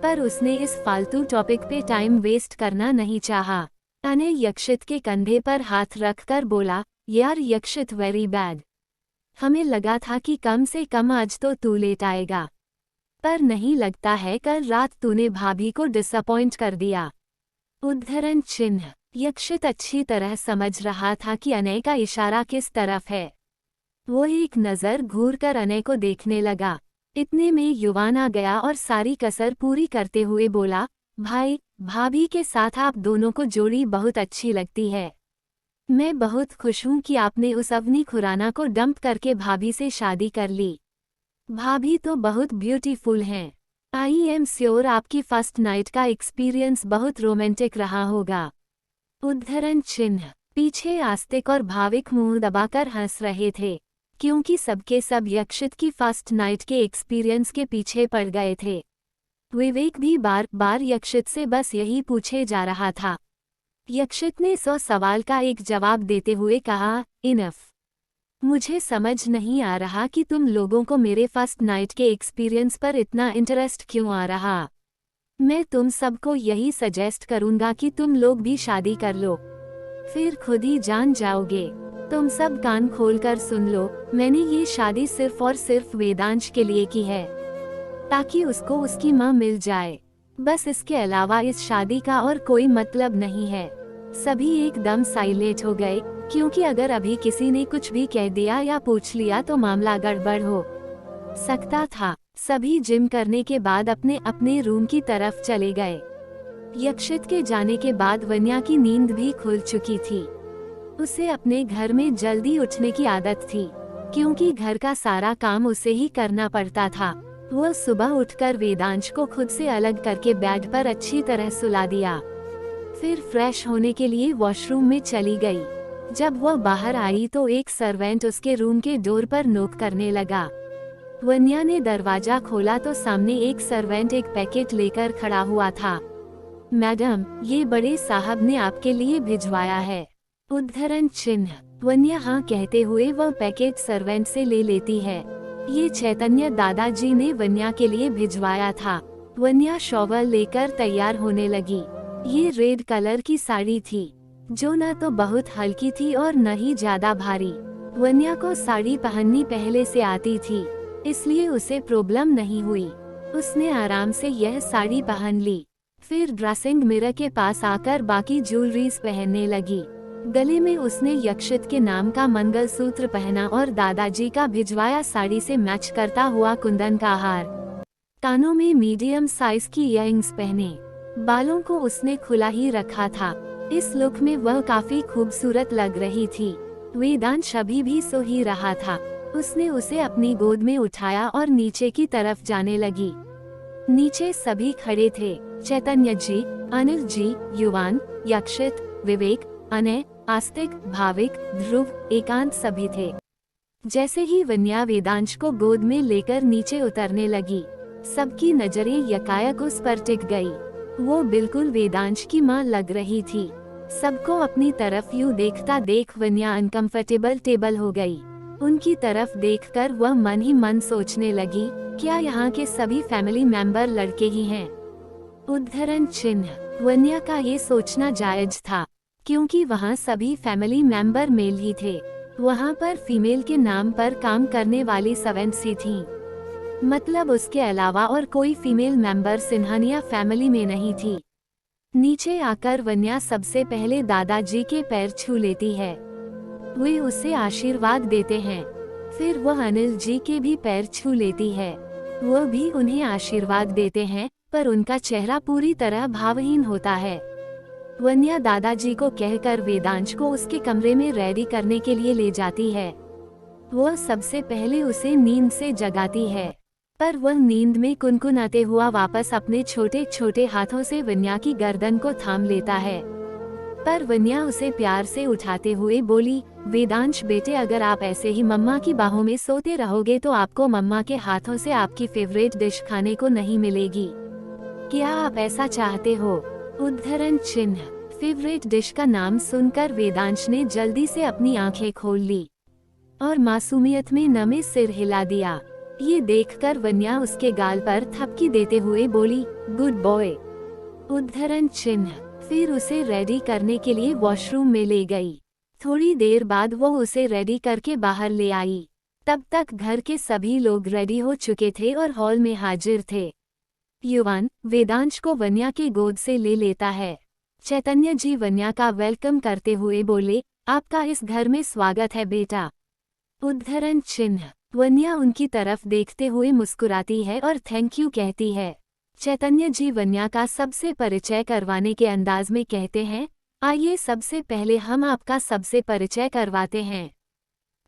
पर उसने इस फालतू टॉपिक पे टाइम वेस्ट करना नहीं चाहा। अनय यक्षित के कंधे पर हाथ रखकर बोला, यार यक्षित वेरी बैड। हमें लगा था कि कम से कम आज तो तू लेट आएगा, पर नहीं लगता है कल रात तूने भाभी को डिसअपॉइंट कर दिया। उद्धरण चिन्ह। यक्षित अच्छी तरह समझ रहा था कि अनय का इशारा किस तरफ है। वो एक नज़र घूरकर अनय को देखने लगा। इतने में युवान आ गया और सारी कसर पूरी करते हुए बोला, भाई, भाभी के साथ आप दोनों को जोड़ी बहुत अच्छी लगती है। मैं बहुत खुश हूँ कि आपने उस अवनी खुराना को डंप करके भाभी से शादी कर ली। भाभी तो बहुत ब्यूटीफुल हैं। आई एम श्योर आपकी फर्स्ट नाइट का एक्सपीरियंस बहुत रोमांटिक रहा होगा। उद्धरण चिन्ह। पीछे आस्तिक और भाविक मुंह दबाकर हंस रहे थे, क्योंकि सबके सब यक्षित की फर्स्ट नाइट के एक्सपीरियंस के पीछे पड़ गए थे। विवेक भी बार बार यक्षित से बस यही पूछे जा रहा था। यक्षित ने 100 सवाल का एक जवाब देते हुए कहा, इनफ। मुझे समझ नहीं आ रहा कि तुम लोगों को मेरे फर्स्ट नाइट के एक्सपीरियंस पर इतना इंटरेस्ट क्यों आ रहा। मैं तुम सबको यही सजेस्ट करूंगा कि तुम लोग भी शादी कर लो, फिर खुद ही जान जाओगे। तुम सब कान खोलकर सुन लो, मैंने ये शादी सिर्फ और सिर्फ वेदांश के लिए की है, ताकि उसको उसकी माँ मिल जाए। बस इसके अलावा इस शादी का और कोई मतलब नहीं है। सभी एकदम साइलेंट हो गए, क्योंकि अगर अभी किसी ने कुछ भी कह दिया या पूछ लिया तो मामला गड़बड़ हो सकता था। सभी जिम करने के बाद अपने अपने रूम की तरफ चले गए। यक्षित के जाने के बाद वन्या की नींद भी खुल चुकी थी। उसे अपने घर में जल्दी उठने की आदत थी, क्योंकि घर का सारा काम उसे ही करना पड़ता था। वह सुबह उठकर वेदांश को खुद से अलग करके बेड पर अच्छी तरह सुला दिया, फिर फ्रेश होने के लिए वॉशरूम में चली गई। जब वह बाहर आई तो एक सर्वेंट उसके रूम के डोर पर नॉक करने लगा। वन्या ने दरवाजा खोला तो सामने एक सर्वेंट एक पैकेट लेकर खड़ा हुआ था। मैडम, ये बड़े साहब ने आपके लिए भिजवाया है। उद्धरण चिन्ह। वन्या हाँ कहते हुए वह पैकेट सर्वेंट से ले लेती है। ये चैतन्य दादाजी ने वन्या के लिए भिजवाया था। वन्या शॉवर लेकर तैयार होने लगी। ये रेड कलर की साड़ी थी, जो न तो बहुत हल्की थी और न ही ज्यादा भारी। वन्या को साड़ी पहननी पहले से आती थी, इसलिए उसे प्रॉब्लम नहीं हुई। उसने आराम से यह साड़ी पहन ली, फिर ड्रेसिंग मिरर के पास आकर बाकी ज्वेलरीज पहनने लगी। गले में उसने यक्षित के नाम का मंगलसूत्र पहना और दादाजी का भिजवाया साड़ी से मैच करता हुआ कुंदन का हार। कानों में मीडियम साइज की इयररिंग्स पहने। बालों को उसने खुला ही रखा था। इस लुक में वह काफी खूबसूरत लग रही थी। वेदांश अभी भी सो ही रहा था। उसने उसे अपनी गोद में उठाया और नीचे की तरफ जाने लगी। नीचे सभी खड़े थे। चैतन्य जी, अनिल जी, युवान, यक्षित, विवेक, अनय, आस्तिक, भाविक, ध्रुव, एकांत सभी थे। जैसे ही वन्या वेदांश को गोद में लेकर नीचे उतरने लगी, सबकी नजरें यकायक उस पर टिक गई। वो बिल्कुल वेदांश की माँ लग रही थी। सबको अपनी तरफ यूं देखता देख वन्या अनकंफर्टेबल टेबल हो गई। उनकी तरफ देखकर वह मन ही मन सोचने लगी, क्या यहाँ के सभी फैमिली मेंबर लड़के ही हैं? उद्धरण चिन्ह। वन्या का ये सोचना जायज था, क्योंकि वहाँ सभी फैमिली मेंबर मेल ही थे। वहाँ पर फीमेल के नाम पर काम करने वाली 7 सी थी। मतलब उसके अलावा और कोई फीमेल मेंबर सिन्हानिया फैमिली में नहीं थी। नीचे आकर वन्या सबसे पहले दादाजी के पैर छू लेती है। वे उसे आशीर्वाद देते हैं। फिर वह अनिल जी के भी पैर छू लेती है। वह भी उन्हें आशीर्वाद देते हैं, पर उनका चेहरा पूरी तरह भावहीन होता है। वन्या दादाजी को कहकर वेदांश को उसके कमरे में रेडी करने के लिए ले जाती है। वह सबसे पहले उसे नींद से जगाती है, पर वह नींद में कुनकुनाते हुआ वापस अपने छोटे छोटे हाथों से वन्या की गर्दन को थाम लेता है। पर वन्या उसे प्यार से उठाते हुए बोली, वेदांश बेटे, अगर आप ऐसे ही मम्मा की बाहों में सोते रहोगे तो आपको मम्मा के हाथों से आपकी फेवरेट डिश खाने को नहीं मिलेगी। क्या आप ऐसा चाहते हो? उद्धरण चिन्ह। फेवरेट डिश का नाम सुनकर वेदांश ने जल्दी से अपनी आंखें खोल ली और मासूमियत में नमे सिर हिला दिया। ये देखकर वन्या उसके गाल पर थपकी देते हुए बोली, गुड बॉय। उद्धरण चिन्ह। फिर उसे रेडी करने के लिए वॉशरूम में ले गई। थोड़ी देर बाद वो उसे रेडी करके बाहर ले आई। तब तक घर के सभी लोग रेडी हो चुके थे और हॉल में हाजिर थे। युवान वेदांश को वन्या की गोद से ले लेता है। चैतन्य जी वन्या का वेलकम करते हुए बोले, आपका इस घर में स्वागत है बेटा। उद्धरण चिन्ह। वन्या उनकी तरफ देखते हुए मुस्कुराती है और थैंक यू कहती है। चैतन्य जी वन्या का सबसे परिचय करवाने के अंदाज में कहते हैं, आइए सबसे पहले हम आपका सबसे परिचय करवाते हैं,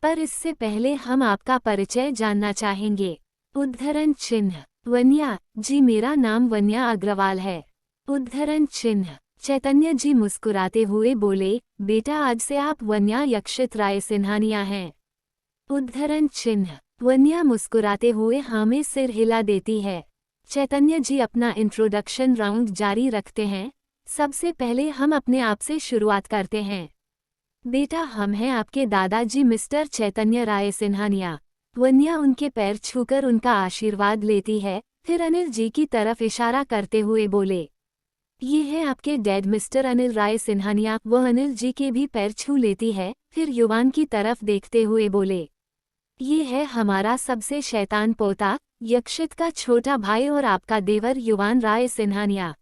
पर इससे पहले हम आपका परिचय जानना चाहेंगे। उद्धरण चिन्ह। वन्या जी, मेरा नाम वन्या अग्रवाल है। उद्धरण चिन्ह। चैतन्य जी मुस्कुराते हुए बोले, बेटा आज से आप वन्या यक्षित राय सिन्हानिया हैं। उद्धरण चिन्ह। वन्या मुस्कुराते हुए हाँ में सिर हिला देती है। चैतन्य जी अपना इंट्रोडक्शन राउंड जारी रखते हैं। सबसे पहले हम अपने आप से शुरुआत करते हैं। बेटा, हम हैं आपके दादाजी मिस्टर चैतन्य राय सिन्हानिया। वन्या उनके पैर छूकर उनका आशीर्वाद लेती है, फिर अनिल जी की तरफ इशारा करते हुए बोले, ये है आपके डैड मिस्टर अनिल राय सिन्हानिया। वह अनिल जी के भी पैर छू लेती है, फिर युवान की तरफ देखते हुए बोले, ये है हमारा सबसे शैतान पोता, यक्षित का छोटा भाई और आपका देवर युवान राय सिन्हानिया।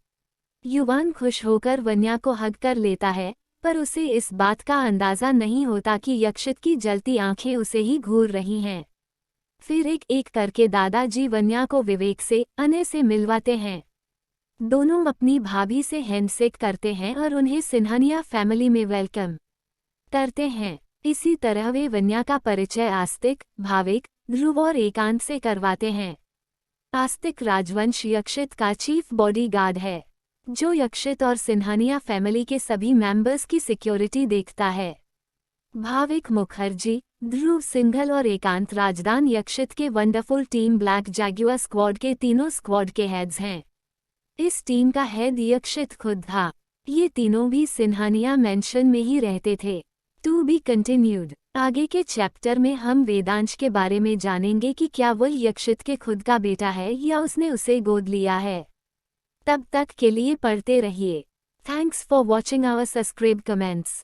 युवान खुश होकर वन्या को हग कर लेता है, पर उसे इस बात का अंदाजा नहीं होता कि यक्षित की जलती आंखें उसे ही घूर रही हैं। फिर एक एक करके दादाजी वन्या को विवेक से, अनय से मिलवाते हैं। दोनों अपनी भाभी से हैंडशेक करते हैं और उन्हें सिन्हानिया फैमिली में वेलकम करते हैं। इसी तरह वे वन्या का परिचय आस्तिक, भाविक, ध्रुव और एकांत से करवाते हैं। आस्तिक राजवंश यक्षित का चीफ बॉडीगार्ड है, जो यक्षित और सिन्हानिया फैमिली के सभी मेंबर्स की सिक्योरिटी देखता है। भाविक मुखर्जी, ध्रुव सिंघल और एकांत राजदान यक्षित के wonderful team black Jaguar squad के तीनों स्क्वाड के हेड्स हैं। इस टीम का हेड यक्षित खुद था। ये तीनों भी सिन्हानिया मेंशन में ही रहते थे। To be continued. आगे के चैप्टर में हम वेदांश के बारे में जानेंगे कि क्या वह यक्षित के खुद का बेटा है या उसने उसे गोद लिया है। तब तक के लिए पढ़ते रहिए। Thanks for watching our subscribe comments.